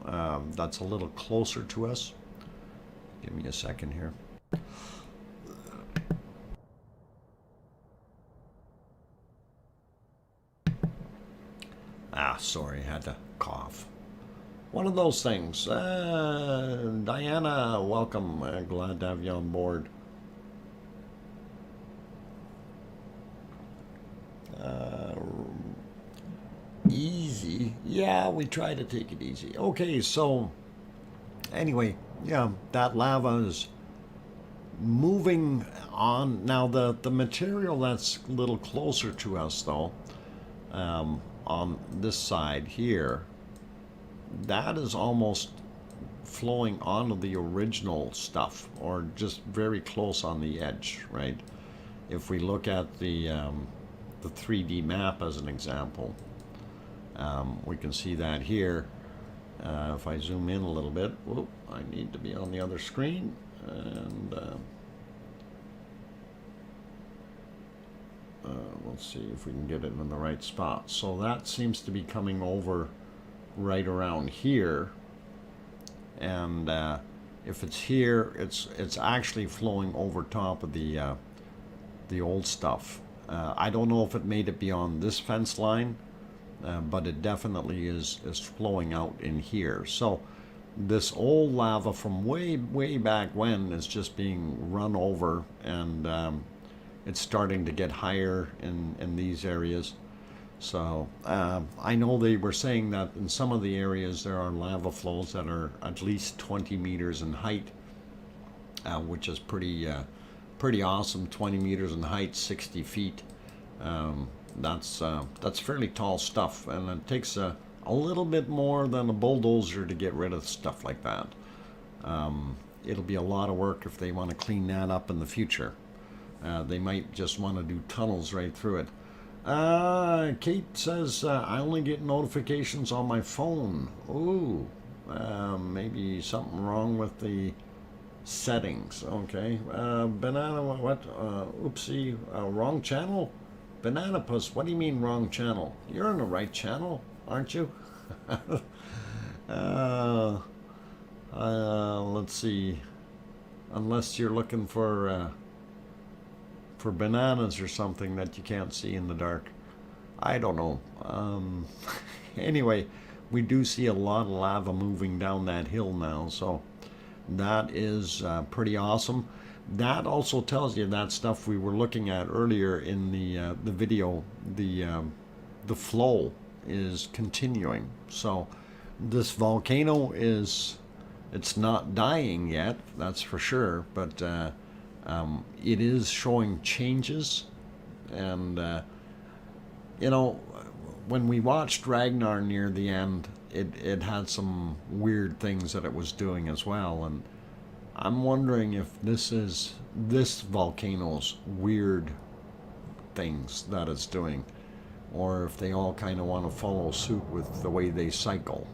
that's a little closer to us. Give me a second here. Sorry, I had to cough. One of those things. Diana, welcome. Glad to have you on board. Easy. Yeah, we try to take it easy. Okay, so anyway, yeah, that lava is moving on. Now, the material that's a little closer to us, though, on this side here, that is almost flowing onto the original stuff, or just very close on the edge, right? If we look at the 3D map as an example, we can see that here. If I zoom in a little bit, whoop, I need to be on the other screen, and let's see if we can get it in the right spot. So that seems to be coming over right around here, and if it's here, it's actually flowing over top of the old stuff. I don't know if it made it beyond this fence line, but it definitely is flowing out in here. So this old lava from way back when is just being run over, and it's starting to get higher in these areas. So I know they were saying that in some of the areas there are lava flows that are at least 20 meters in height, which is pretty awesome. 20 meters in height, 60 feet. That's fairly tall stuff, and it takes a little bit more than a bulldozer to get rid of stuff like that. It'll be a lot of work if they want to clean that up in the future. They might just want to do tunnels right through it. Kate says, I only get notifications on my phone. Ooh, maybe something wrong with the settings. Okay. Banana, what? Oopsie, wrong channel? Banana Puss, what do you mean wrong channel? You're on the right channel, aren't you? Let's see. Unless you're looking for bananas or something that you can't see in the dark. I don't know. Anyway, we do see a lot of lava moving down that hill now, so that is pretty awesome. That also tells you that stuff we were looking at earlier in the video. The flow is continuing. So this volcano it's not dying yet, that's for sure, but it is showing changes. And you know, when we watched Ragnar near the end, it had some weird things that it was doing as well, and I'm wondering if this is this volcano's weird things that it's doing, or if they all kind of want to follow suit with the way they cycle.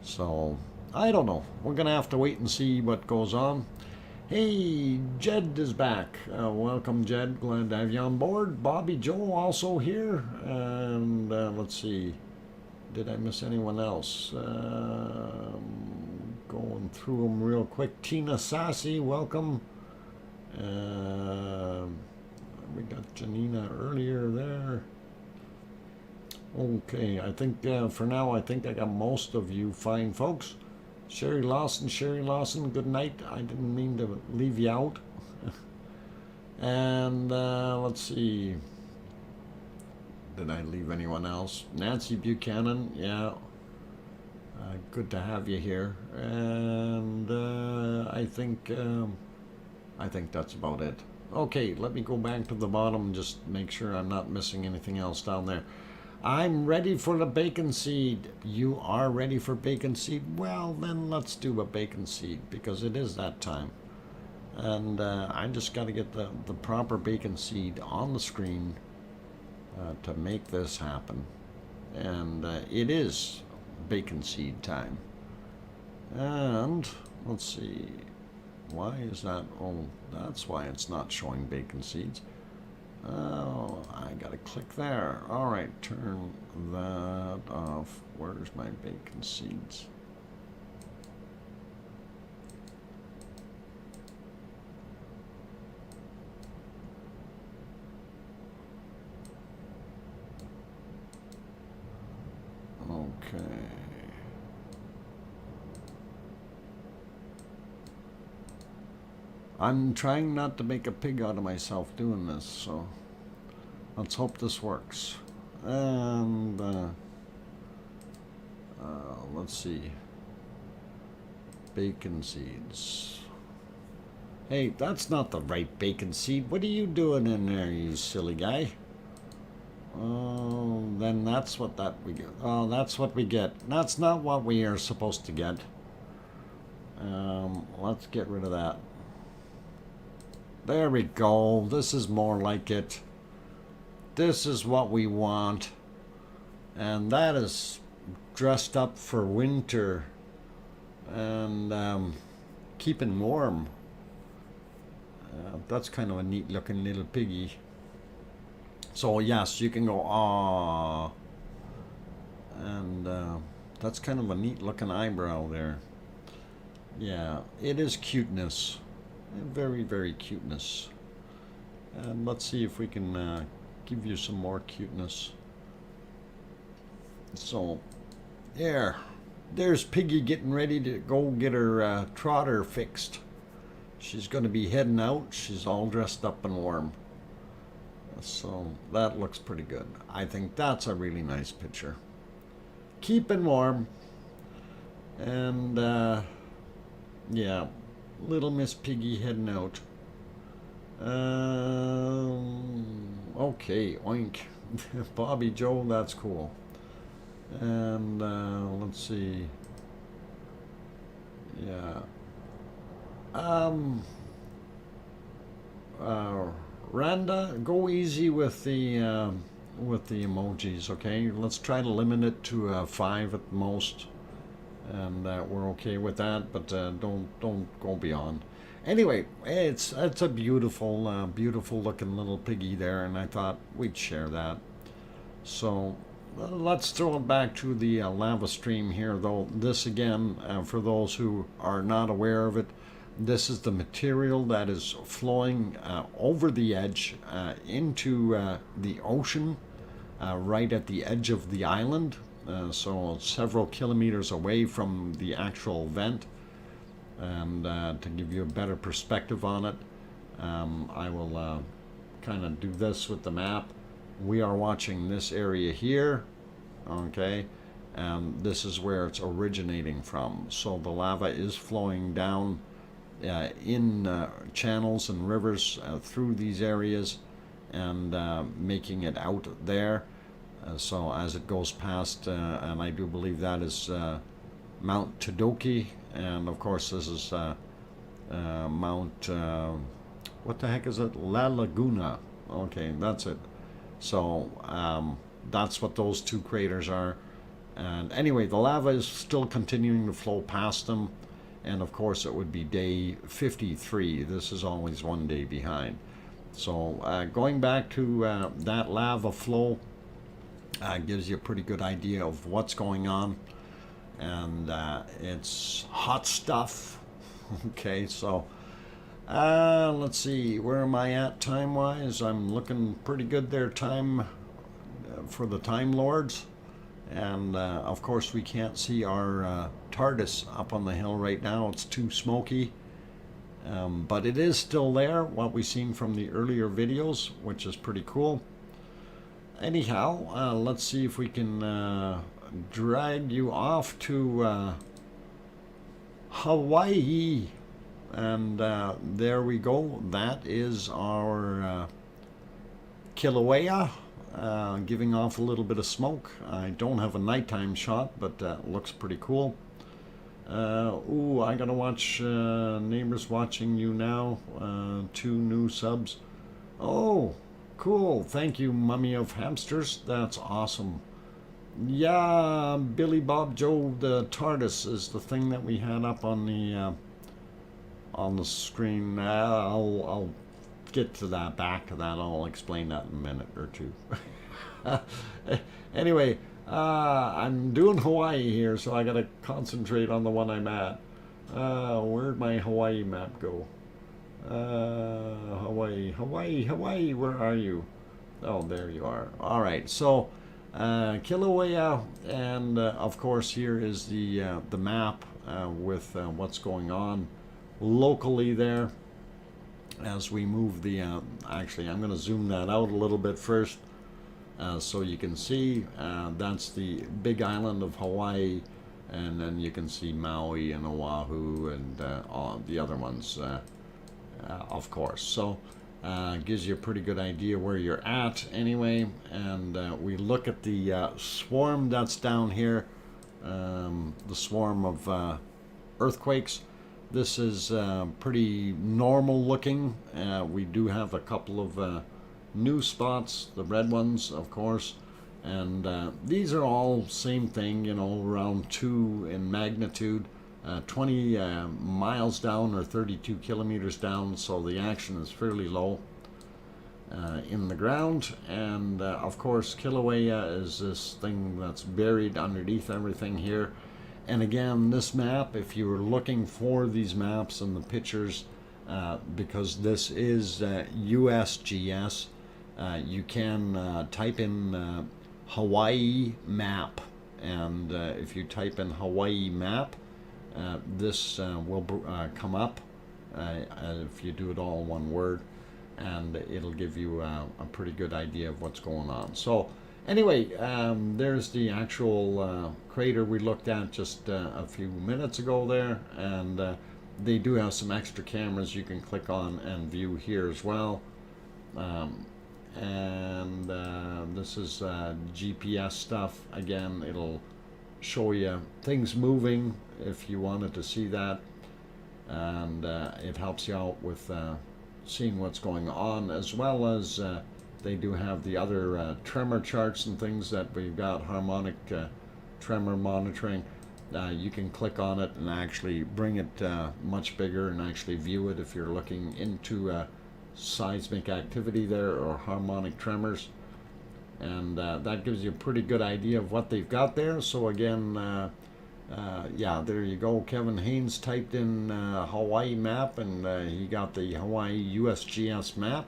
So I don't know. We're gonna have to wait and see what goes on. Hey, Jed is back. Welcome, Jed. Glad to have you on board. Bobby Joe also here. And let's see. Did I miss anyone else? Going through them real quick. Tina Sassy, welcome. We got Janina earlier there. Okay, I think for now, I think I got most of you fine folks. Sherry Lawson, good night. I didn't mean to leave you out. And let's see. Did I leave anyone else? Nancy Buchanan, yeah. Good to have you here. And I think that's about it. Okay, let me go back to the bottom and just make sure I'm not missing anything else down there. I'm ready for the bacon seed. You are ready for bacon seed? Well, then let's do a bacon seed because it is that time. And I just got to get the proper bacon seed on the screen to make this happen. And it is bacon seed time. And let's see. Why is that? Oh, that's why it's not showing bacon seeds. Oh, I gotta click there. All right, turn that off. Where's my bacon seeds? Okay. I'm trying not to make a pig out of myself doing this, so let's hope this works. And let's see. Bacon seeds. Hey, that's not the right bacon seed. What are you doing in there, you silly guy? Oh, then that's what we get. Oh, that's what we get. That's not what we are supposed to get. Let's get rid of that. There we go. This is more like it. This is what we want. And that is dressed up for winter and keeping warm. That's kind of a neat looking little piggy. So yes, you can go ah, and that's kind of a neat looking eyebrow there. Yeah, it is cuteness. Very, very cuteness. And let's see if we can give you some more cuteness. So, there's Piggy getting ready to go get her trotter fixed. She's going to be heading out. She's all dressed up and warm. So, that looks pretty good. I think that's a really nice picture. Keeping warm. And, yeah. Little Miss Piggy heading out. Okay, oink. Bobby Joe, that's cool. And let's see. Yeah. Randa, go easy with the emojis, okay? Let's try to limit it to 5 at most. And we're okay with that, but don't go beyond. Anyway, it's a beautiful, beautiful looking little piggy there, and I thought we'd share that. So let's throw it back to the lava stream here, though. This again, for those who are not aware of it, this is the material that is flowing over the edge into the ocean, right at the edge of the island. So several kilometers away from the actual vent. And to give you a better perspective on it, I will kind of do this with the map. We are watching this area here, okay, and this is where it's originating from. So the lava is flowing down in channels and rivers through these areas and making it out there. So as it goes past, and I do believe that is Mount Todoki, and of course this is Mount, what the heck is it? La Laguna. Okay, that's it. So that's what those two craters are. And anyway, the lava is still continuing to flow past them, and of course it would be day 53. This is always one day behind. So going back to that lava flow, gives you a pretty good idea of what's going on, and it's hot stuff. Okay, so let's see, where am I at time wise? I'm looking pretty good there time for the Time Lords, and of course we can't see our TARDIS up on the hill right now. It's too smoky, but it is still there, what we've seen from the earlier videos, which is pretty cool. Anyhow, let's see if we can drag you off to Hawaii. and there we go. That is our Kilauea, giving off a little bit of smoke. I don't have a nighttime shot, but looks pretty cool. Ooh, I gotta watch neighbors watching you now. 2 new subs. Oh, cool. Thank you, Mummy of Hamsters. That's awesome. Yeah, Billy Bob Joe, the TARDIS is the thing that we had up on the screen. I'll get to that, back to that. I'll explain that in a minute or two. Anyway, I'm doing Hawaii here, so I gotta concentrate on the one I'm at. Where'd my Hawaii map go? Hawaii, where are you? Oh, there you are. All right, so Kilauea, and of course here is the map with what's going on locally there. As we move the, actually I'm going to zoom that out a little bit first, so you can see that's the big island of Hawaii, and then you can see Maui and Oahu and all the other ones, of course. So gives you a pretty good idea where you're at anyway. And we look at the swarm that's down here, the swarm of earthquakes. This is pretty normal looking. We do have a couple of new spots, the red ones, of course, and these are all same thing, you know, around 2 in magnitude, 20 miles down or 32 kilometers down, so the action is fairly low in the ground. And of course Kilauea is this thing that's buried underneath everything here. And again, this map, if you were looking for these maps and the pictures, because this is USGS, you can type in Hawaii map, and if you type in Hawaii map, this will come up if you do it all in one word, and it'll give you a pretty good idea of what's going on. So anyway, there's the actual crater we looked at just a few minutes ago there, and they do have some extra cameras you can click on and view here as well. And this is GPS stuff. Again, it'll show you things moving if you wanted to see that, and it helps you out with seeing what's going on, as well as they do have the other tremor charts and things that we've got, harmonic tremor monitoring. You can click on it and actually bring it much bigger and actually view it if you're looking into seismic activity there or harmonic tremors. And that gives you a pretty good idea of what they've got there. So again, yeah, there you go. Kevin Haynes typed in Hawaii map, and he got the Hawaii USGS map.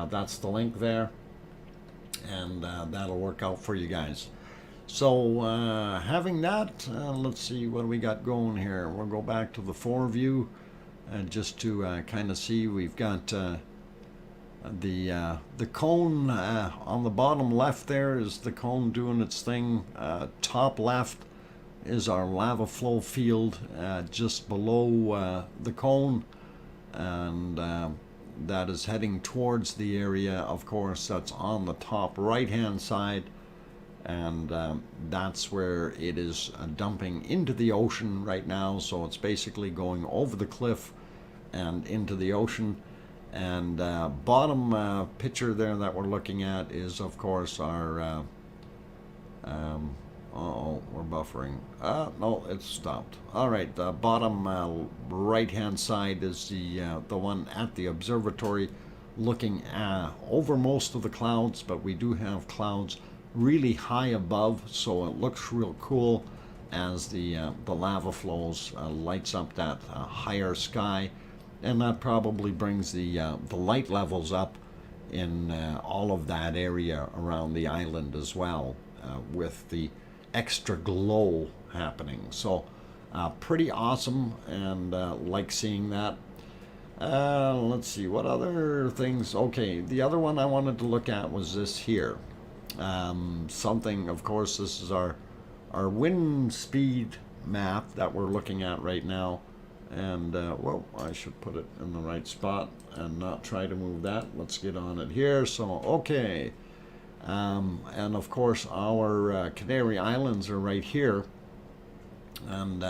That's the link there, and that'll work out for you guys. So having that, let's see what we got going here. We'll go back to the foreview just to kind of see. We've got the cone on the bottom left. There is the cone doing its thing. Top left is our lava flow field just below the cone, and that is heading towards the area, of course, that's on the top right hand side, and that's where it is dumping into the ocean right now. So it's basically going over the cliff and into the ocean. And bottom picture there that we're looking at is, of course, our uh-oh, we're buffering. No, it's stopped. All right, the bottom right-hand side is the one at the observatory, looking over most of the clouds, but we do have clouds really high above, so it looks real cool as the lava flows lights up that higher sky, and that probably brings the light levels up in all of that area around the island as well, with the extra glow happening. So pretty awesome, and like seeing that. Let's see what other things. Okay, the other one I wanted to look at was this here. Something, of course, this is our wind speed map that we're looking at right now. And well, I should put it in the right spot and not try to move that. Let's get on it here. So okay, and of course our Canary Islands are right here, and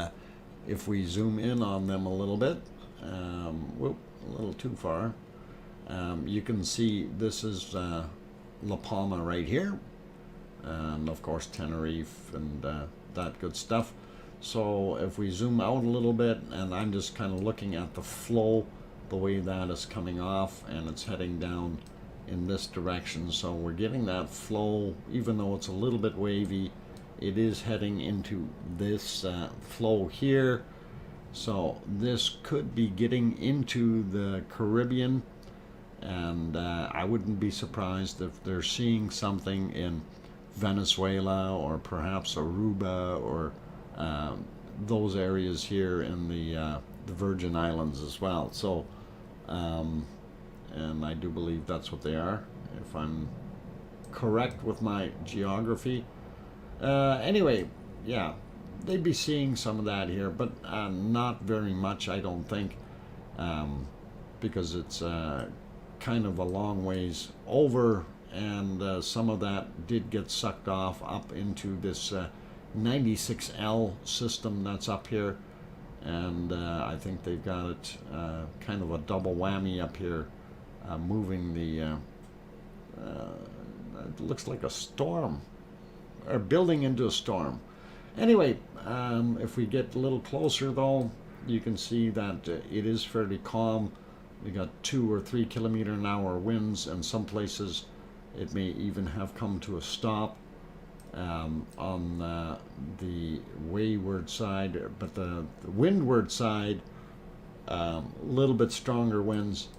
if we zoom in on them a little bit, whoop, a little too far, you can see this is La Palma right here, and of course Tenerife and that good stuff. So if we zoom out a little bit, and I'm just kind of looking at the flow, the way that is coming off, and it's heading down in this direction. So we're getting that flow, even though it's a little bit wavy, it is heading into this flow here. So this could be getting into the Caribbean, and I wouldn't be surprised if they're seeing something in Venezuela or perhaps Aruba or those areas here in the Virgin Islands as well. So, and I do believe that's what they are, if I'm correct with my geography. Anyway, yeah, they'd be seeing some of that here, but not very much, I don't think, because it's kind of a long ways over, and some of that did get sucked off up into this 96L system that's up here, and I think they've got it kind of a double whammy up here, moving the it looks like a storm, or building into a storm. Anyway, if we get a little closer though, you can see that it is fairly calm. We got 2 or 3 km/h winds, and some places it may even have come to a stop on the wayward side, but the windward side, a little bit stronger winds,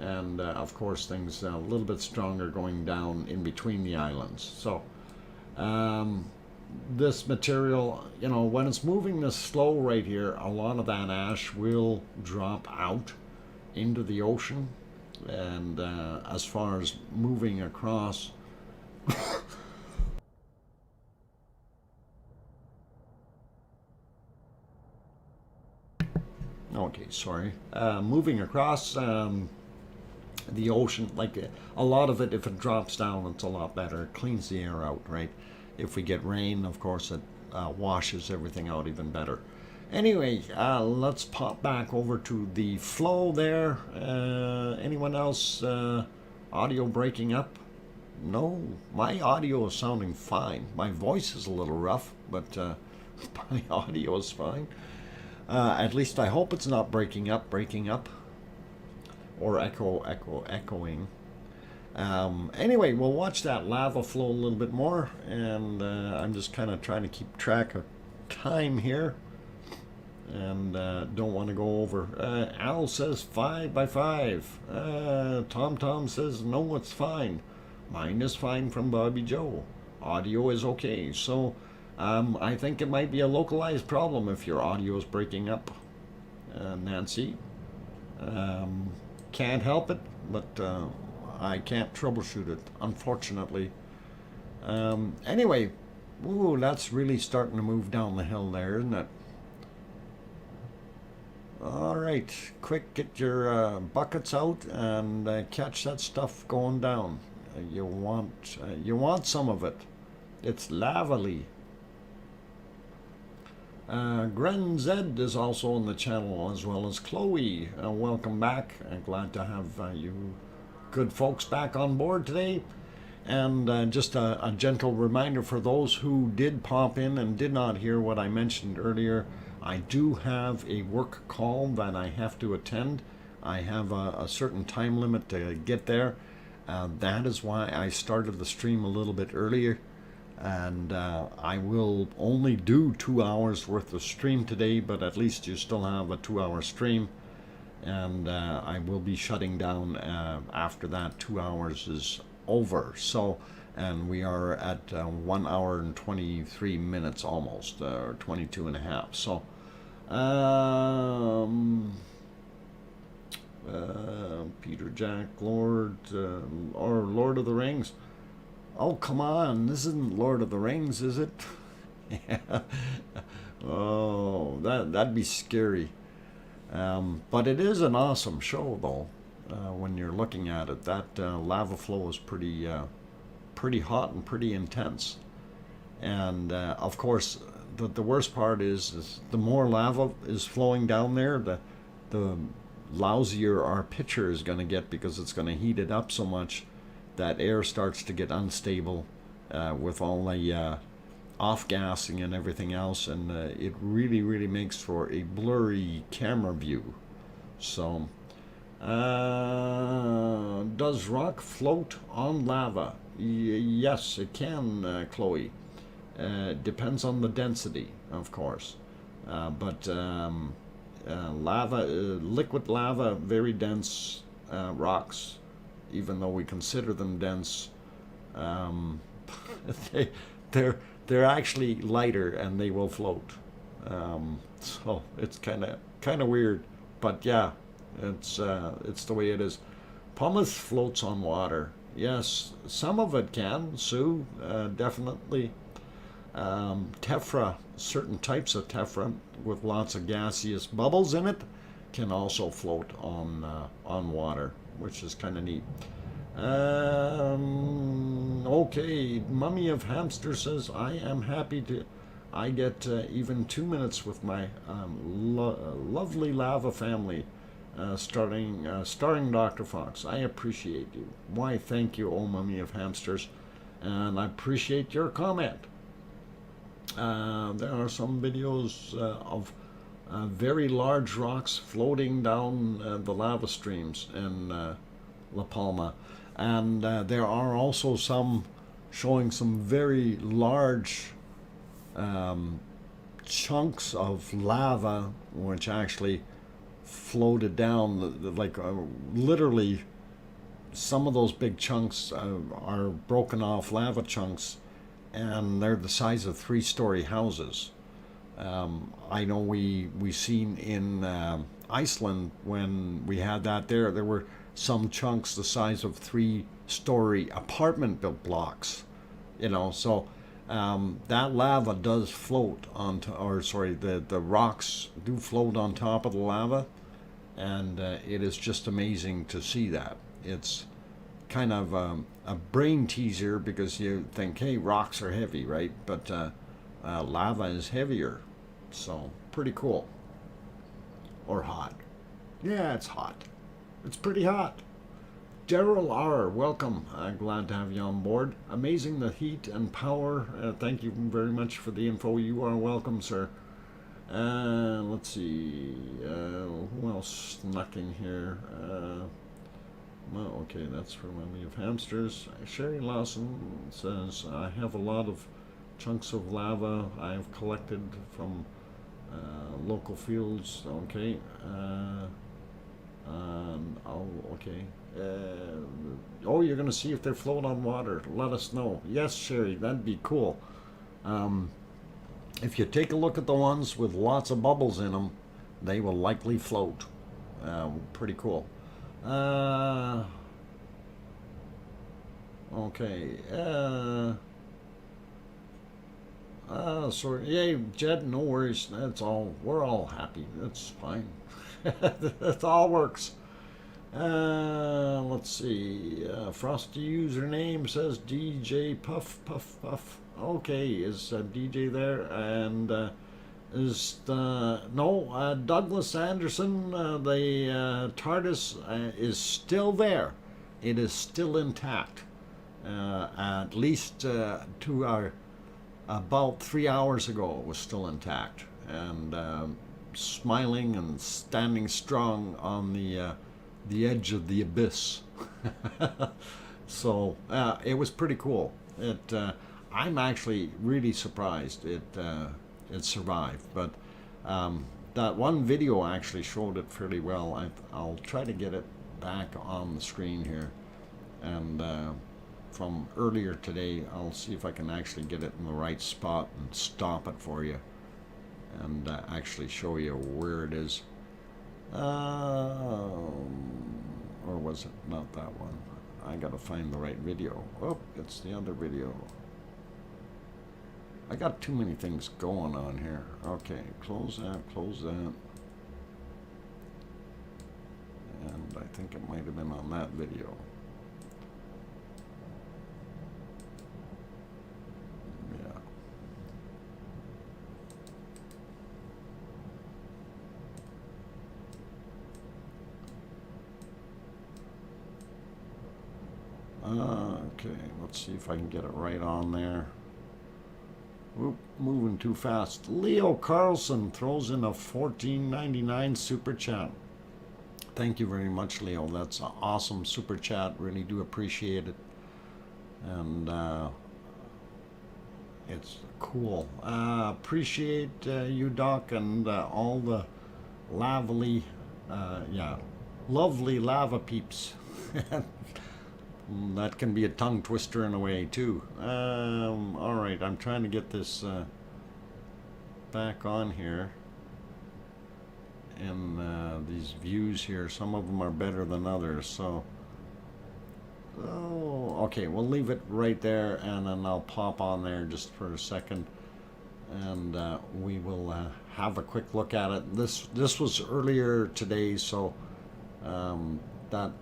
and of course things a little bit stronger going down in between the islands. So this material, you know, when it's moving this slow right here, a lot of that ash will drop out into the ocean, and as far as moving across okay, sorry, moving across the ocean, like a lot of it, if it drops down, it's a lot better. It cleans the air out, right? If we get rain, of course, it washes everything out even better. Anyway, let's pop back over to the flow there. Anyone else audio breaking up? No, my audio is sounding fine. My voice is a little rough, but my audio is fine. At least I hope it's not breaking up, or echoing. Anyway, we'll watch that lava flow a little bit more, and I'm just kind of trying to keep track of time here, and don't want to go over. Al says 5 by 5. Tom says no, it's fine. Mine is fine from Bobby Joe. Audio is okay. So I think it might be a localized problem if your audio is breaking up. Nancy, can't help it, but I can't troubleshoot it, unfortunately. Anyway, ooh, that's really starting to move down the hill there, isn't it? All right, quick, get your buckets out and catch that stuff going down. You want some of it. It's lavally. Gren Zed is also on the channel, as well as Chloe. Welcome back. Glad to have you good folks back on board today. And just a gentle reminder for those who did pop in and did not hear what I mentioned earlier. I do have a work call that I have to attend. I have a certain time limit to get there. That is why I started the stream a little bit earlier. And I will only do 2 hours worth of stream today, but at least you still have a 2-hour stream. And I will be shutting down after that 2 hours is over. So, and we are at 1 hour and 23 minutes almost, or 22 and a half. So, Peter Jack, Lord, or Lord of the Rings. Oh, come on, this isn't Lord of the Rings, is it? Yeah. Oh, that'd be scary. But it is an awesome show, though. When you're looking at it, that lava flow is pretty hot and pretty intense. And of course, the worst part is the more lava is flowing down there, the lousier our picture is going to get, because it's going to heat it up so much that air starts to get unstable with all the off-gassing and everything else, and it really makes for a blurry camera view. So, does rock float on lava? Yes, it can, Chloe. Depends on the density, of course. But lava, liquid lava, very dense rocks, even though we consider them dense, they're actually lighter and they will float. So it's kind of weird, but yeah, it's the way it is. Pumice floats on water. Yes, some of it can. Sue, definitely. Tephra, certain types of tephra with lots of gaseous bubbles in it, can also float on water, which is kind of neat. Okay, Mummy of Hamster says, I am happy to. I get even 2 minutes with my lovely lava family, starring Dr. Fox. I appreciate you. Why, thank you, oh Mummy of Hamsters, and I appreciate your comment. There are some videos of very large rocks floating down the lava streams in La Palma, and there are also some showing some very large chunks of lava which actually floated down, like literally some of those big chunks are broken off lava chunks, and they're the size of 3-story houses. I know we seen in Iceland, when we had that there were some chunks the size of 3-story apartment built blocks, so that lava does float onto, or sorry, the rocks do float on top of the lava, and it is just amazing to see that. It's kind of a brain teaser, because you think, hey, rocks are heavy, right? But lava is heavier, so pretty cool. Or hot. Yeah, it's hot. It's pretty hot. Daryl R., welcome. Glad to have you on board. Amazing, the heat and power. Thank you very much for the info. You are welcome, sir. Let's see. Who else snuck in here? Well, okay, that's for Mummy of Hamsters. Sherry Lawson says, I have a lot of chunks of lava I have collected from local fields. Okay. Okay. Oh, you're going to see if they float on water. Let us know. Yes, Sherry, that'd be cool. If you take a look at the ones with lots of bubbles in them, they will likely float. Pretty cool. Okay. Sorry. Yay, Jed, no worries. That's all. We're all happy. That's fine. That all works. Let's see. Frosty username says DJ Puff Puff Puff. Okay, is DJ there? And is Douglas Anderson, the TARDIS is still there. It is still intact. At least about 3 hours ago, it was still intact, and smiling and standing strong on the edge of the abyss. So it was pretty cool. I'm actually really surprised it survived, but that one video actually showed it fairly well. I'll try to get it back on the screen here, and from earlier today, I'll see if I can actually get it in the right spot and stop it for you, and actually show you where it is. Or was it not that one? I gotta find the right video. Oh, it's the other video. I got too many things going on here. Okay, close that, close that. and I think it might have been on that video. Okay, let's see if I can get it right on there. Oop, moving too fast. Leo Carlson throws in a $14.99 super chat. Thank you very much, Leo. That's an awesome super chat. Really do appreciate it. And it's cool. Appreciate you, Doc, and all the lovely lava peeps. That can be a tongue twister in a way too. All right, I'm trying to get this back on here. And these views here, some of them are better than others. So, okay, we'll leave it right there, and then I'll pop on there just for a second, and we will have a quick look at it. This was earlier today, so that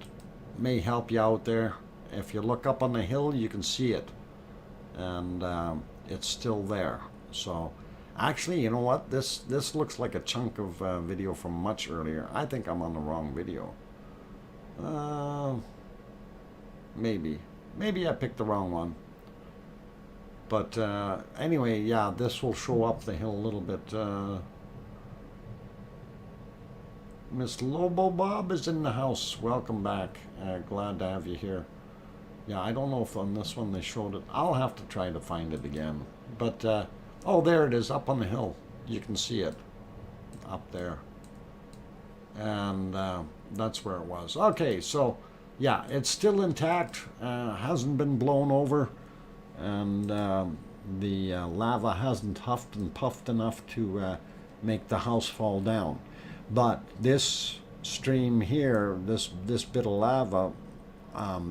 may help you out there. If you look up on the hill, you can see it, and it's still there. So actually, you know what, this looks like a chunk of video from much earlier. I think I'm on the wrong video. Maybe I picked the wrong one, but anyway, yeah, this will show up the hill a little bit. Miss Lobo Bob is in the house. Welcome back. Glad to have you here. Yeah, I don't know if on this one they showed it. I'll have to try to find it again. But, oh, there it is, up on the hill. You can see it up there. And that's where it was. Okay, so, yeah, it's still intact. Hasn't been blown over. And the lava hasn't huffed and puffed enough to make the house fall down. But this stream here, this bit of lava,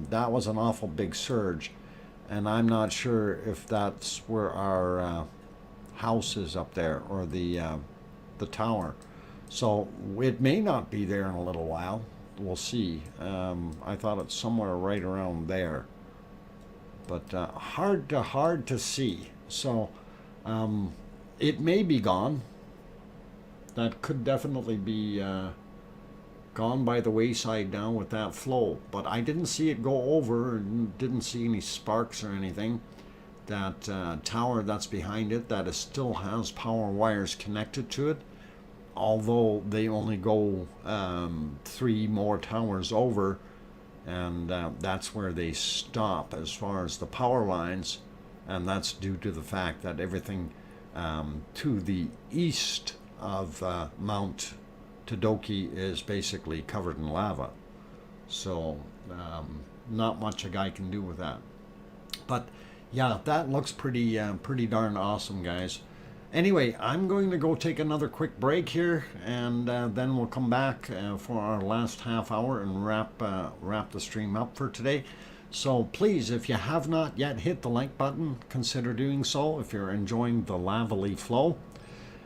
that was an awful big surge, and I'm not sure if that's where our house is up there, or the tower. So it may not be there in a little while. We'll see. I thought it's somewhere right around there, but hard to see. So it may be gone. That could definitely be gone by the wayside now with that flow. But I didn't see it go over, and didn't see any sparks or anything. That tower that's behind it, that still has power wires connected to it, although they only go 3 more towers over, and that's where they stop as far as the power lines, and that's due to the fact that everything to the east of Mount Todoki is basically covered in lava. So not much a guy can do with that. But yeah, that looks pretty darn awesome, guys. Anyway, I'm going to go take another quick break here, and then we'll come back for our last half hour and wrap the stream up for today. So please, if you have not yet hit the like button, consider doing so if you're enjoying the lavely flow.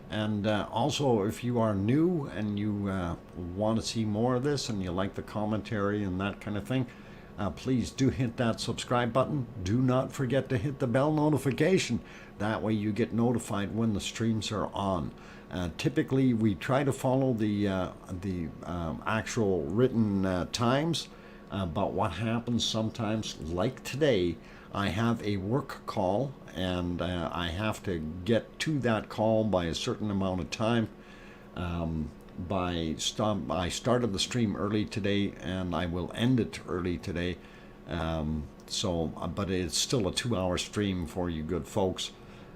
And also, if you are new and you want to see more of this and you like the commentary and that kind of thing, please do hit that subscribe button. Do not forget to hit the bell notification. That way you get notified when the streams are on. Typically, we try to follow the actual written times, but what happens sometimes, like today, I have a work call, and I have to get to that call by a certain amount of time. I started the stream early today, and I will end it early today. But it's still a 2-hour stream for you good folks,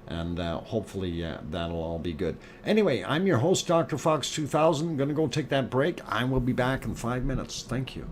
and hopefully that'll all be good. Anyway, I'm your host, DrFox2000. Gonna go take that break. I will be back in 5 minutes. Thank you.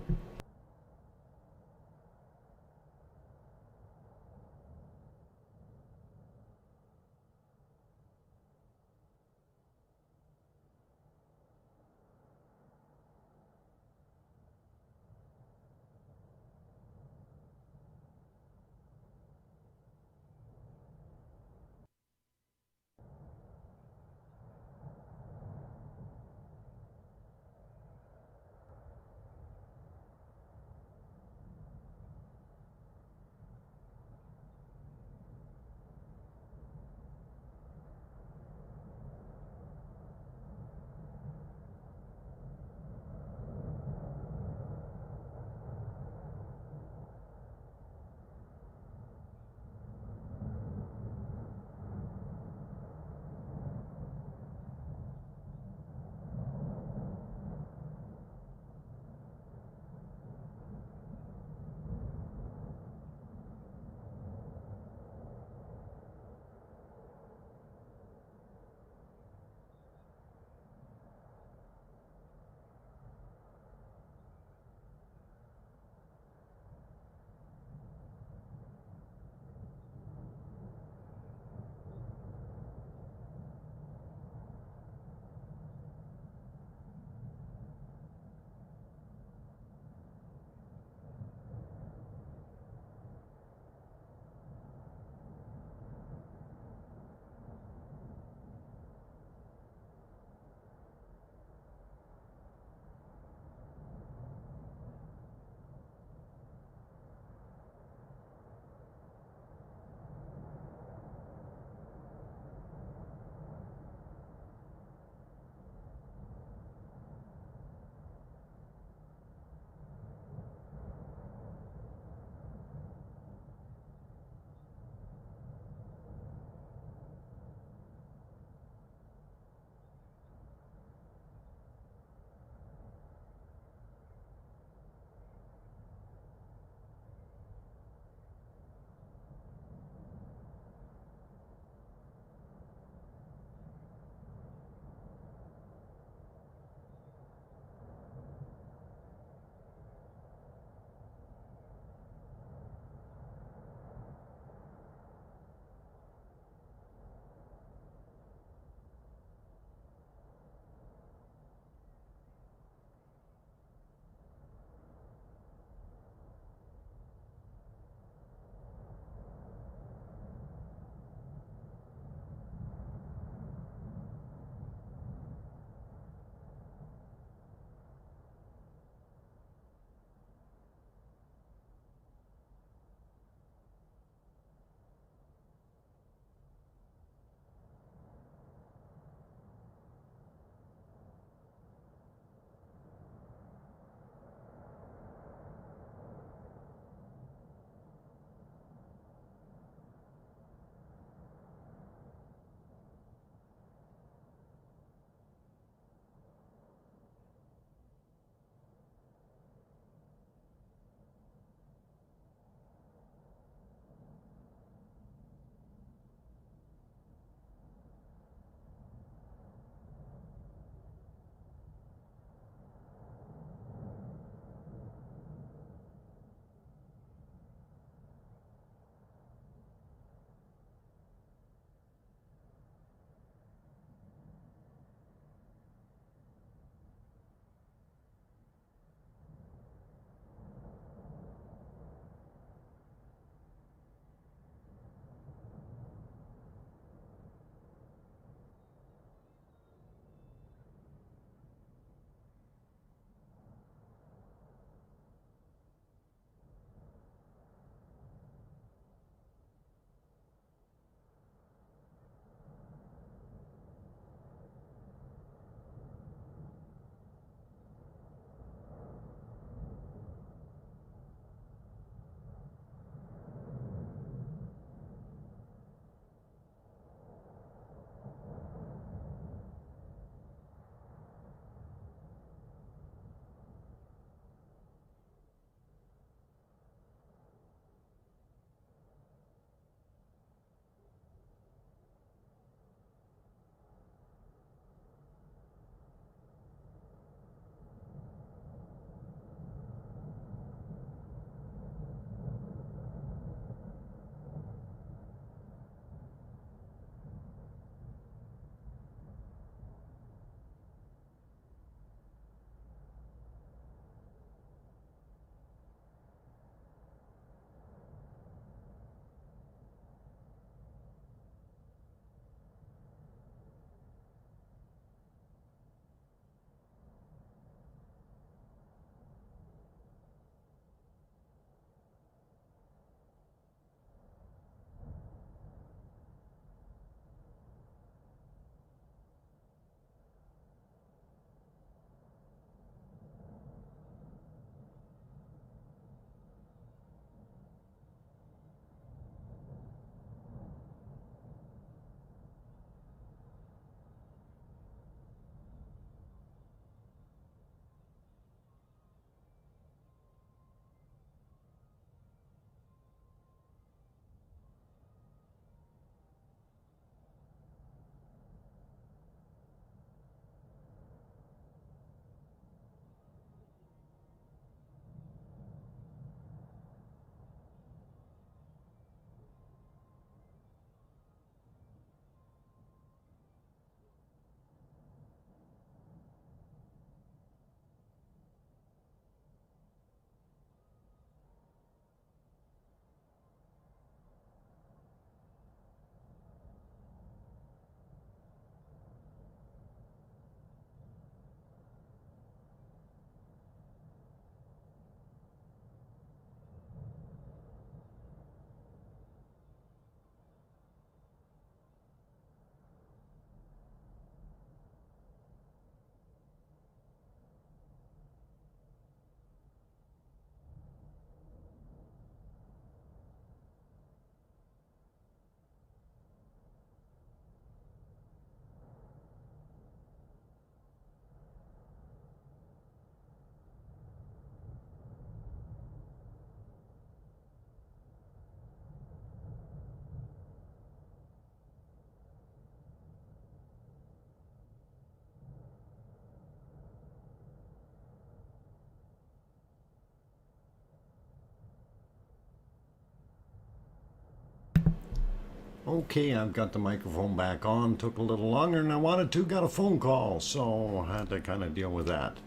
Okay, I've got the microphone back on. Took a little longer than I wanted to. Got a phone call, so I had to kind of deal with that.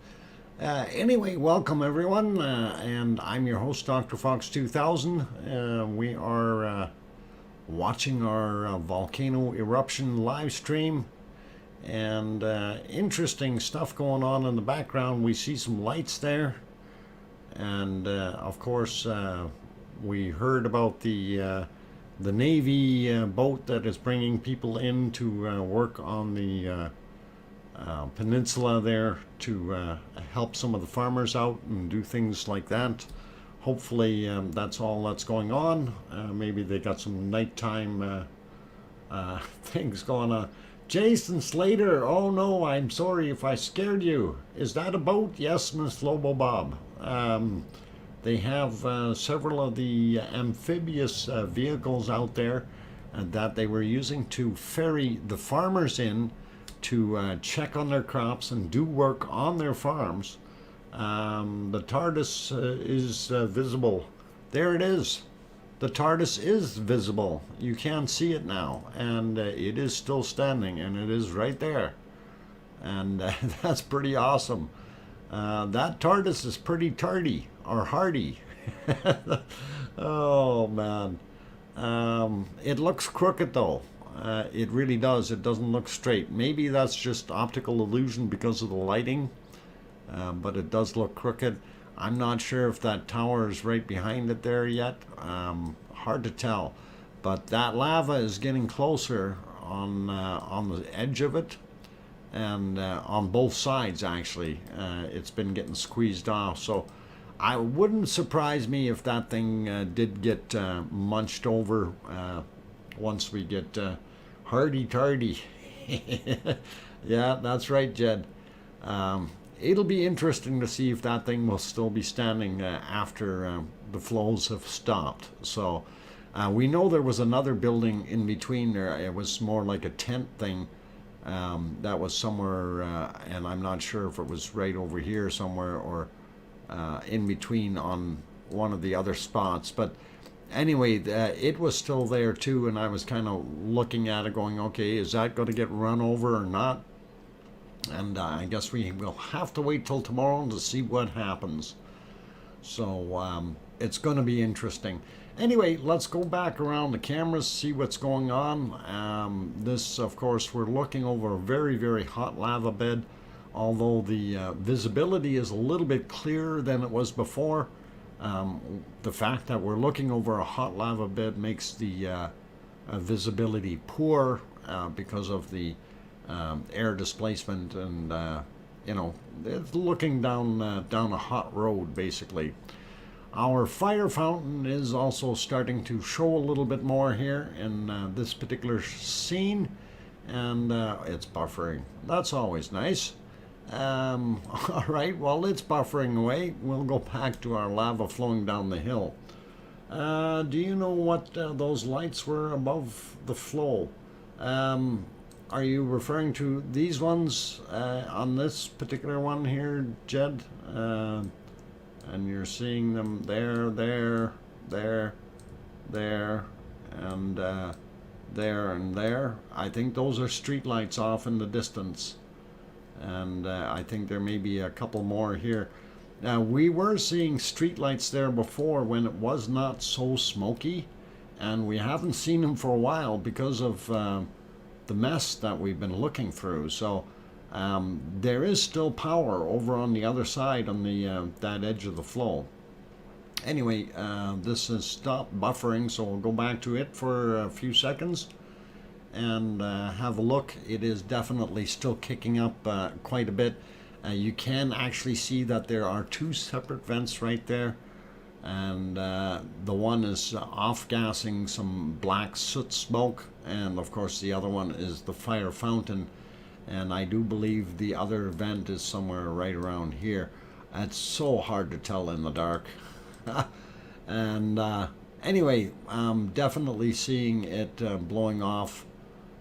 Anyway, welcome everyone, and I'm your host, DrFox2000. We are watching our Volcano Eruption live stream, and interesting stuff going on in the background. We see some lights there, and of course, we heard about the Navy boat that is bringing people in to work on the peninsula there to help some of the farmers out and do things like that. Hopefully that's all that's going on. Maybe they got some nighttime things going on. Jason Slater, oh no, I'm sorry if I scared you. Is that a boat? Yes, Miss Lobo Bob. They have several of the amphibious vehicles out there that they were using to ferry the farmers in to check on their crops and do work on their farms. The TARDIS is visible. There it is. The TARDIS is visible. You can see it now, and it is still standing, and it is right there. And that's pretty awesome. That TARDIS is pretty tardy or hardy. Oh man. It looks crooked though. It really does. It doesn't look straight. Maybe that's just optical illusion because of the lighting, but it does look crooked. I'm not sure if that tower is right behind it there yet. Hard to tell. But that lava is getting closer on the edge of it, and on both sides actually. It's been getting squeezed off. So I wouldn't surprise me if that thing did get munched over once we get hardy-tardy. Yeah, that's right, Jed. It'll be interesting to see if that thing will still be standing after the flows have stopped. So we know there was another building in between there. It was more like a tent thing that was somewhere, and I'm not sure if it was right over here somewhere or in between on one of the other spots. But anyway, it was still there too, and I was kind of looking at it going, okay, is that going to get run over or not? And I guess we will have to wait till tomorrow to see what happens. So it's going to be interesting. Anyway, let's go back around the cameras, see what's going on. This, of course, we're looking over a very, very hot lava bed, although the visibility is a little bit clearer than it was before. The fact that we're looking over a hot lava bed makes the visibility poor because of the air displacement, and you know, it's looking down a hot road basically. Our fire fountain is also starting to show a little bit more here in this particular scene, and it's buffering. That's always nice. All right, while it's buffering away, we'll go back to our lava flowing down the hill. Do you know what those lights were above the flow? Are you referring to these ones on this particular one here, Jed? And you're seeing them there, and there and there. I think those are street lights off in the distance. And I think there may be a couple more here. Now, we were seeing street lights there before when it was not so smoky, and we haven't seen them for a while because of the mess that we've been looking through. So there is still power over on the other side on the that edge of the flow. Anyway, this has stopped buffering, so we'll go back to it for a few seconds and have a look. It is definitely still kicking up quite a bit. You can actually see that there are two separate vents right there, and the one is off-gassing some black soot smoke, and of course the other one is the fire fountain, and I do believe the other vent is somewhere right around here. It's so hard to tell in the dark. And anyway, I'm definitely seeing it blowing off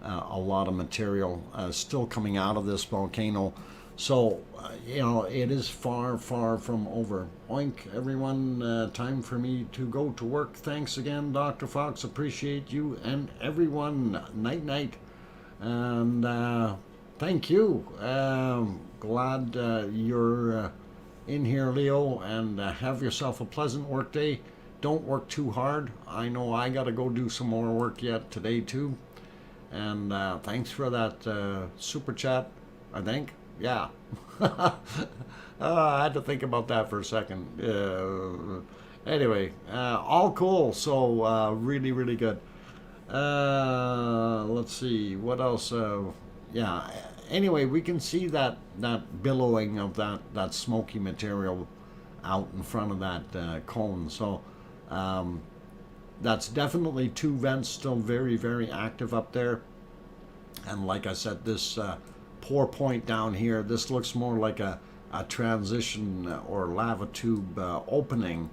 a lot of material still coming out of this volcano. So, you know, it is far, far from over. Oink, everyone, time for me to go to work. Thanks again, Dr. Fox. Appreciate you and everyone. Night, night. And thank you. Glad you're in here, Leo, and have yourself a pleasant work day. Don't work too hard. I know I got to go do some more work yet today, too. And thanks for that super chat, I think. Yeah. I had to think about that for a second. Anyway, all cool. So really, really good. Let's see. What else? Yeah. Anyway, we can see that billowing of that smoky material out in front of that cone. So that's definitely two vents still very, very active up there. And like I said, this pour point down here, this looks more like a transition or lava tube opening,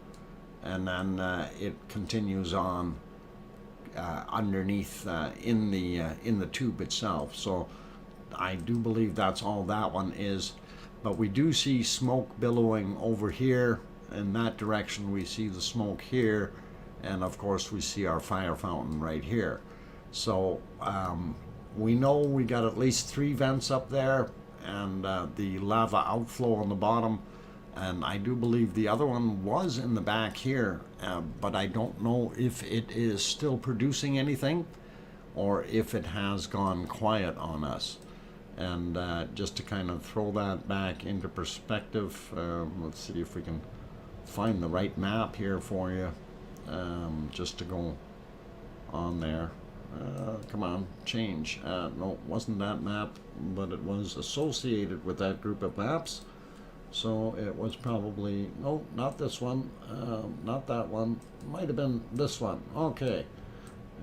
and then it continues on underneath in the tube itself. So I do believe that's all that one is, but we do see smoke billowing over here in that direction. We see the smoke here, and of course we see our fire fountain right here. So we know we got at least 3 vents up there, and the lava outflow on the bottom, and I do believe the other one was in the back here, but I don't know if it is still producing anything or if it has gone quiet on us. And just to kind of throw that back into perspective, let's see if we can find the right map here for you, just to go on there. Come on, change. No, it wasn't that map, but it was associated with that group of maps. So it was probably, no, not this one, not that one. Might have been this one. Okay.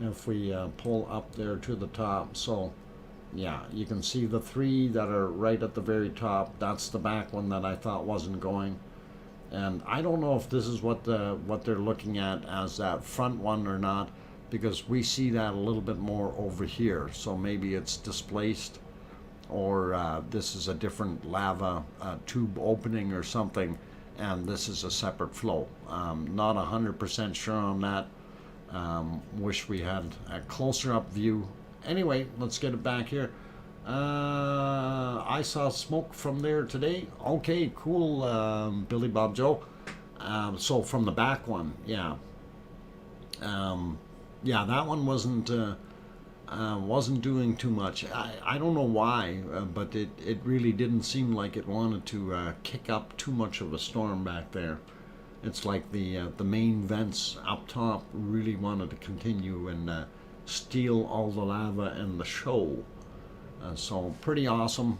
If we pull up there to the top. So, yeah, you can see the 3 that are right at the very top. That's the back one that I thought wasn't going. And I don't know if this is what they're looking at as that front one or not, because we see that a little bit more over here. So maybe it's displaced, or this is a different lava tube opening or something, and this is a separate flow. Not 100% sure on that. Wish we had a closer up view. Anyway, let's get it back here. I saw smoke from there today. Okay, cool, Billy Bob Joe. So from the back one, yeah. Yeah, that one wasn't doing too much. I don't know why, but it really didn't seem like it wanted to kick up too much of a storm back there. It's like the main vents up top really wanted to continue and steal all the lava and the show. So pretty awesome.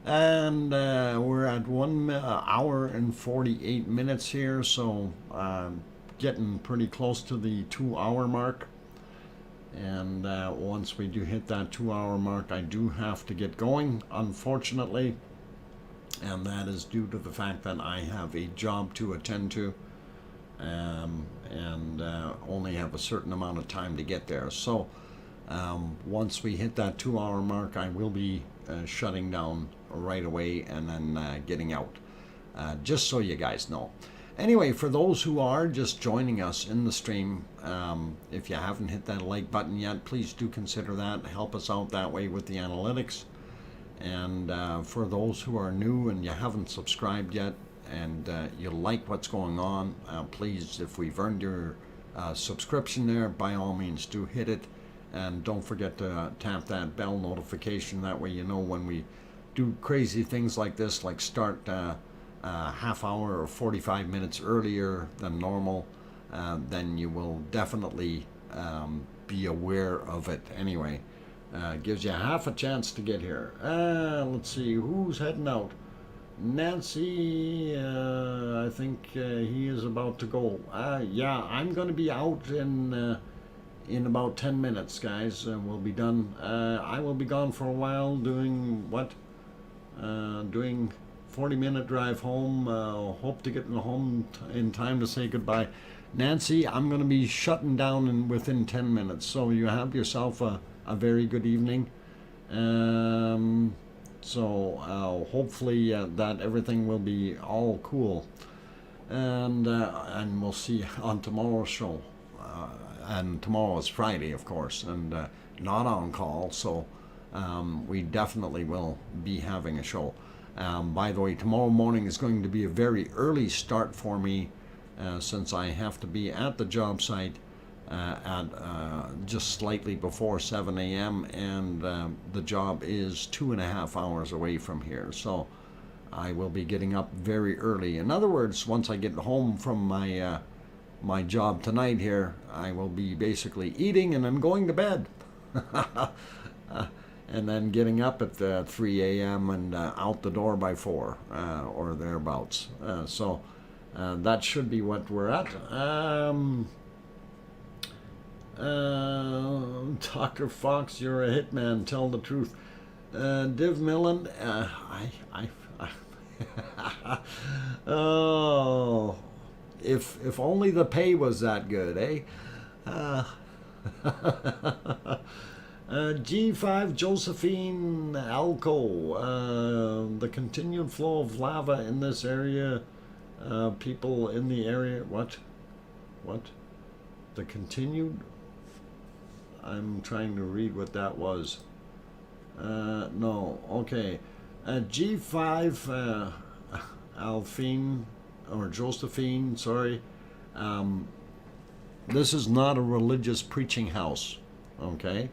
And we're at 1 hour and 48 minutes here, so getting pretty close to the 2-hour mark. And once we do hit that 2-hour mark, I do have to get going, unfortunately. And that is due to the fact that I have a job to attend to, and only have a certain amount of time to get there. So once we hit that 2-hour mark, I will be shutting down right away and then getting out, just so you guys know. Anyway, for those who are just joining us in the stream, if you haven't hit that like button yet, please do consider that. Help us out that way with the analytics. And for those who are new and you haven't subscribed yet, and you like what's going on, please, if we've earned your subscription there, by all means do hit it. And don't forget to tap that bell notification. That way you know when we do crazy things like this, like start half hour or 45 minutes earlier than normal, then you will definitely be aware of it anyway. Gives you half a chance to get here. Let's see, who's heading out? Nancy, I think he is about to go. Yeah, I'm going to be out in about 10 minutes, guys. We'll be done. I will be gone for a while doing what? Doing 40-minute drive home. Hope to get home in time to say goodbye. Nancy, I'm going to be shutting down within 10 minutes, so you have yourself a very good evening. So hopefully that everything will be all cool, and we'll see on tomorrow's show. And tomorrow is Friday, of course, and not on call, so we definitely will be having a show. By the way, tomorrow morning is going to be a very early start for me, since I have to be at the job site at just slightly before 7 a.m. and the job is 2.5 hours away from here, so I will be getting up very early. In other words, once I get home from my job tonight here, I will be basically eating and then going to bed. And then getting up at 3 a.m. and out the door by 4 or thereabouts. So that should be what we're at. Dr. Fox, you're a hitman, tell the truth. Div Millen, oh, if only the pay was that good, eh? G5 Josephine Alco, the continued flow of lava in this area, people in the area, what? The continued? I'm trying to read what that was. No, okay. G5 Alphine, or Josephine, sorry. This is not a religious preaching house, okay?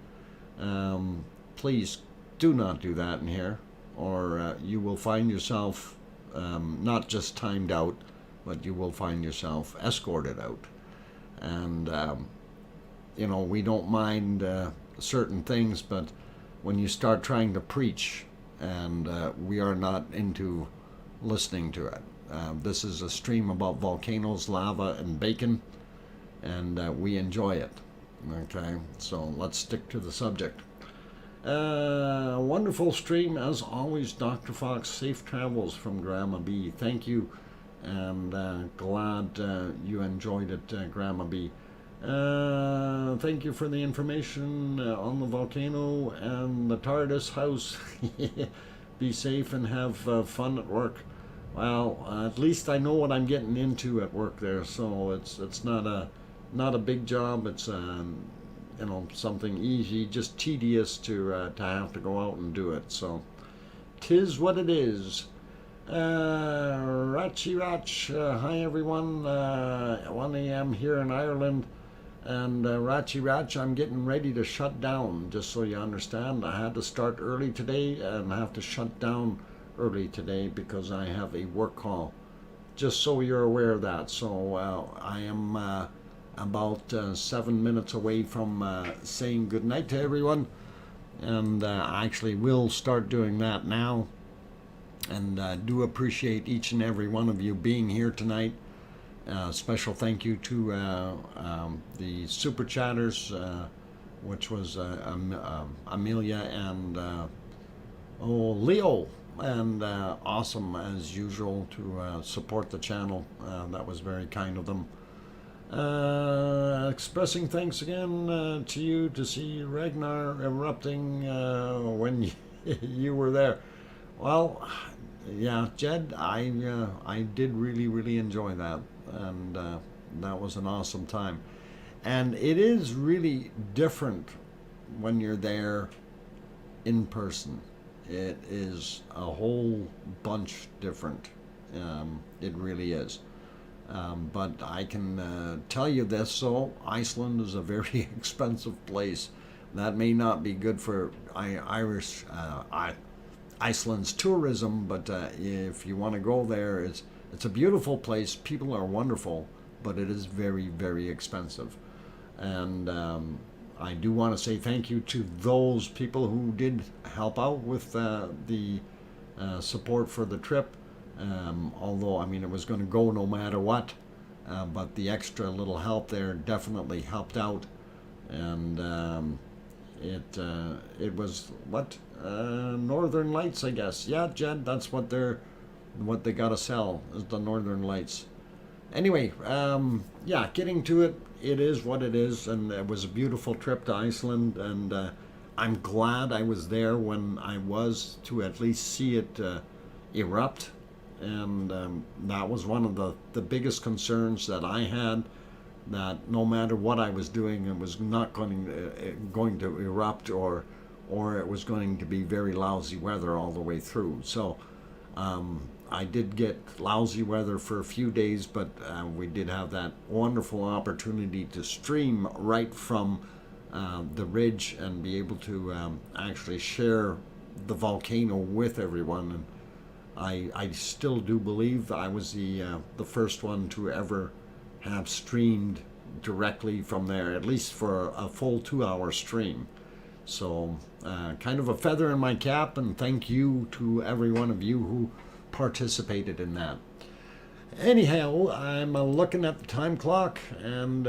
Please do not do that in here, or you will find yourself not just timed out, but you will find yourself escorted out. And you know, we don't mind certain things, but when you start trying to preach, and we are not into listening to it. This is a stream about volcanoes, lava, and bacon, and we enjoy it. Okay, so let's stick to the subject. Wonderful stream as always, Dr. Fox. Safe travels from Grandma B. Thank you, and glad you enjoyed it, Grandma B. Thank you for the information on the volcano and the TARDIS house. Be safe and have fun at work. Well, at least I know what I'm getting into at work there, so it's not a big job. It's you know, something easy, just tedious to have to go out and do it. So 'tis what it is. Rachi Rach, hi everyone. 1 a.m. here in Ireland. And Rachi Rach, I'm getting ready to shut down, just so you understand. I had to start early today and I have to shut down early today because I have a work call. Just so you're aware of that. So I am about 7 minutes away from saying goodnight to everyone. And I actually will start doing that now. And do appreciate each and every one of you being here tonight. Special thank you to the super chatters, which was Amelia and Leo, and awesome as usual to support the channel. That was very kind of them. Expressing thanks again to you to see Ragnar erupting when you were there. Well, yeah, Jed, I did really enjoy that. And that was an awesome time. And it is really different when you're there in person. It is a whole bunch different. It really is. But I can tell you this, so Iceland is a very expensive place. That may not be good for Iceland's tourism, but if you want to go there, it's a beautiful place. People are wonderful, but it is very expensive. And I do want to say thank you to those people who did help out with the support for the trip. Although, I mean, it was going to go no matter what, but the extra little help there definitely helped out. And it was what? Northern Lights, I guess. Yeah, Jed, that's what they gotta sell, is the Northern Lights. Anyway, yeah, getting to it, it is what it is, and it was a beautiful trip to Iceland, and I'm glad I was there when I was, to at least see it erupt. And that was one of the biggest concerns that I had, that no matter what I was doing, it was not going to erupt, or it was going to be very lousy weather all the way through. So I did get lousy weather for a few days, but we did have that wonderful opportunity to stream right from the ridge and be able to actually share the volcano with everyone. And I still do believe I was the first one to ever have streamed directly from there, at least for a full 2-hour stream. So kind of a feather in my cap, and thank you to every one of you who participated in that. Anyhow, I'm looking at the time clock, and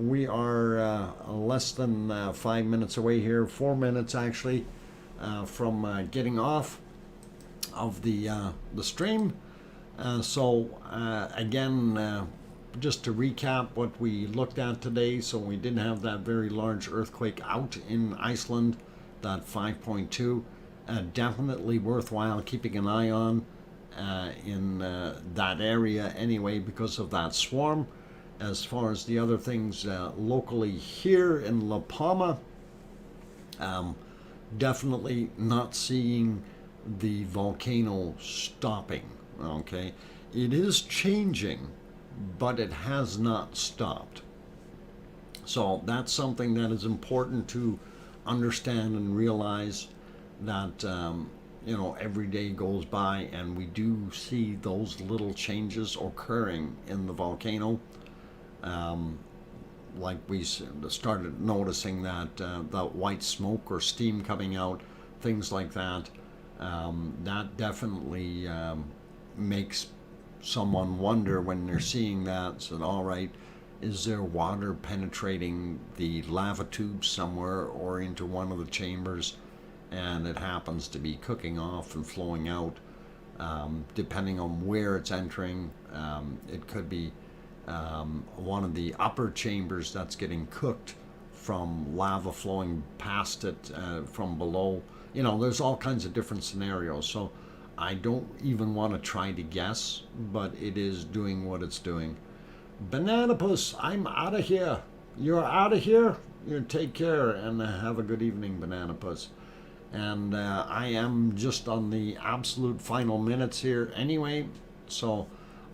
we are less than 5 minutes away here, 4 minutes actually, from getting off of the stream. So again, just to recap what we looked at today, so we did have that very large earthquake out in Iceland, that 5.2, definitely worthwhile keeping an eye on in that area anyway, because of that swarm. As far as the other things locally here in La Palma, definitely not seeing the volcano stopping. Okay, it is changing, but it has not stopped. So that's something that is important to understand and realize, that you know, every day goes by and we do see those little changes occurring in the volcano. Like we started noticing that white smoke or steam coming out, things like that. That definitely makes someone wonder when they're seeing that. So, all right, is there water penetrating the lava tube somewhere or into one of the chambers, and it happens to be cooking off and flowing out? Depending on where it's entering, it could be one of the upper chambers that's getting cooked from lava flowing past it from below. You know, there's all kinds of different scenarios. So I don't even want to try to guess, but it is doing what it's doing. Banana Puss, I'm out of here. You're out of here? You take care and have a good evening, Banana Puss. And I am just on the absolute final minutes here anyway, so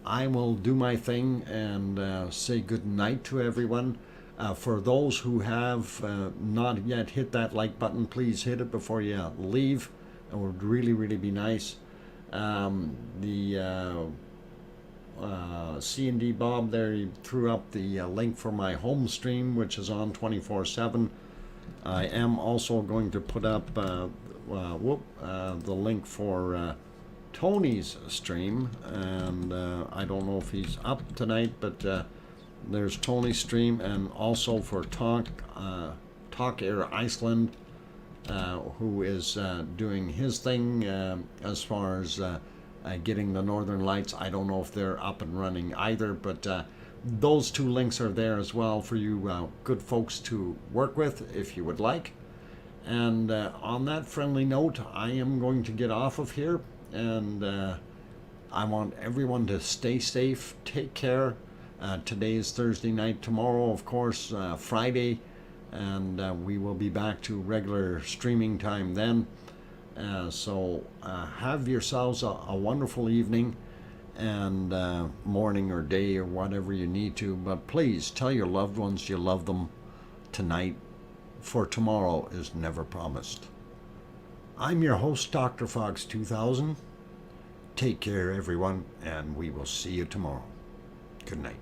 I will do my thing and say good night to everyone. For those who have not yet hit that like button, please hit it before you leave. It would really, really be nice. The C&D Bob there, he threw up the link for my home stream, which is on 24/7. I am also going to put up the link for Tony's stream, and I don't know if he's up tonight, but there's Tony's stream, and also for Talk Air Iceland, who is doing his thing as far as getting the Northern Lights. I don't know if they're up and running either, but those two links are there as well for you good folks to work with if you would like. And on that friendly note, I am going to get off of here, and I want everyone to stay safe, take care. Today is Thursday night, tomorrow of course Friday, and we will be back to regular streaming time then. So have yourselves a wonderful evening and morning or day or whatever you need to, but please tell your loved ones you love them tonight, for tomorrow is never promised. I'm your host, DrFox2000. Take care everyone, and we will see you tomorrow. Good night.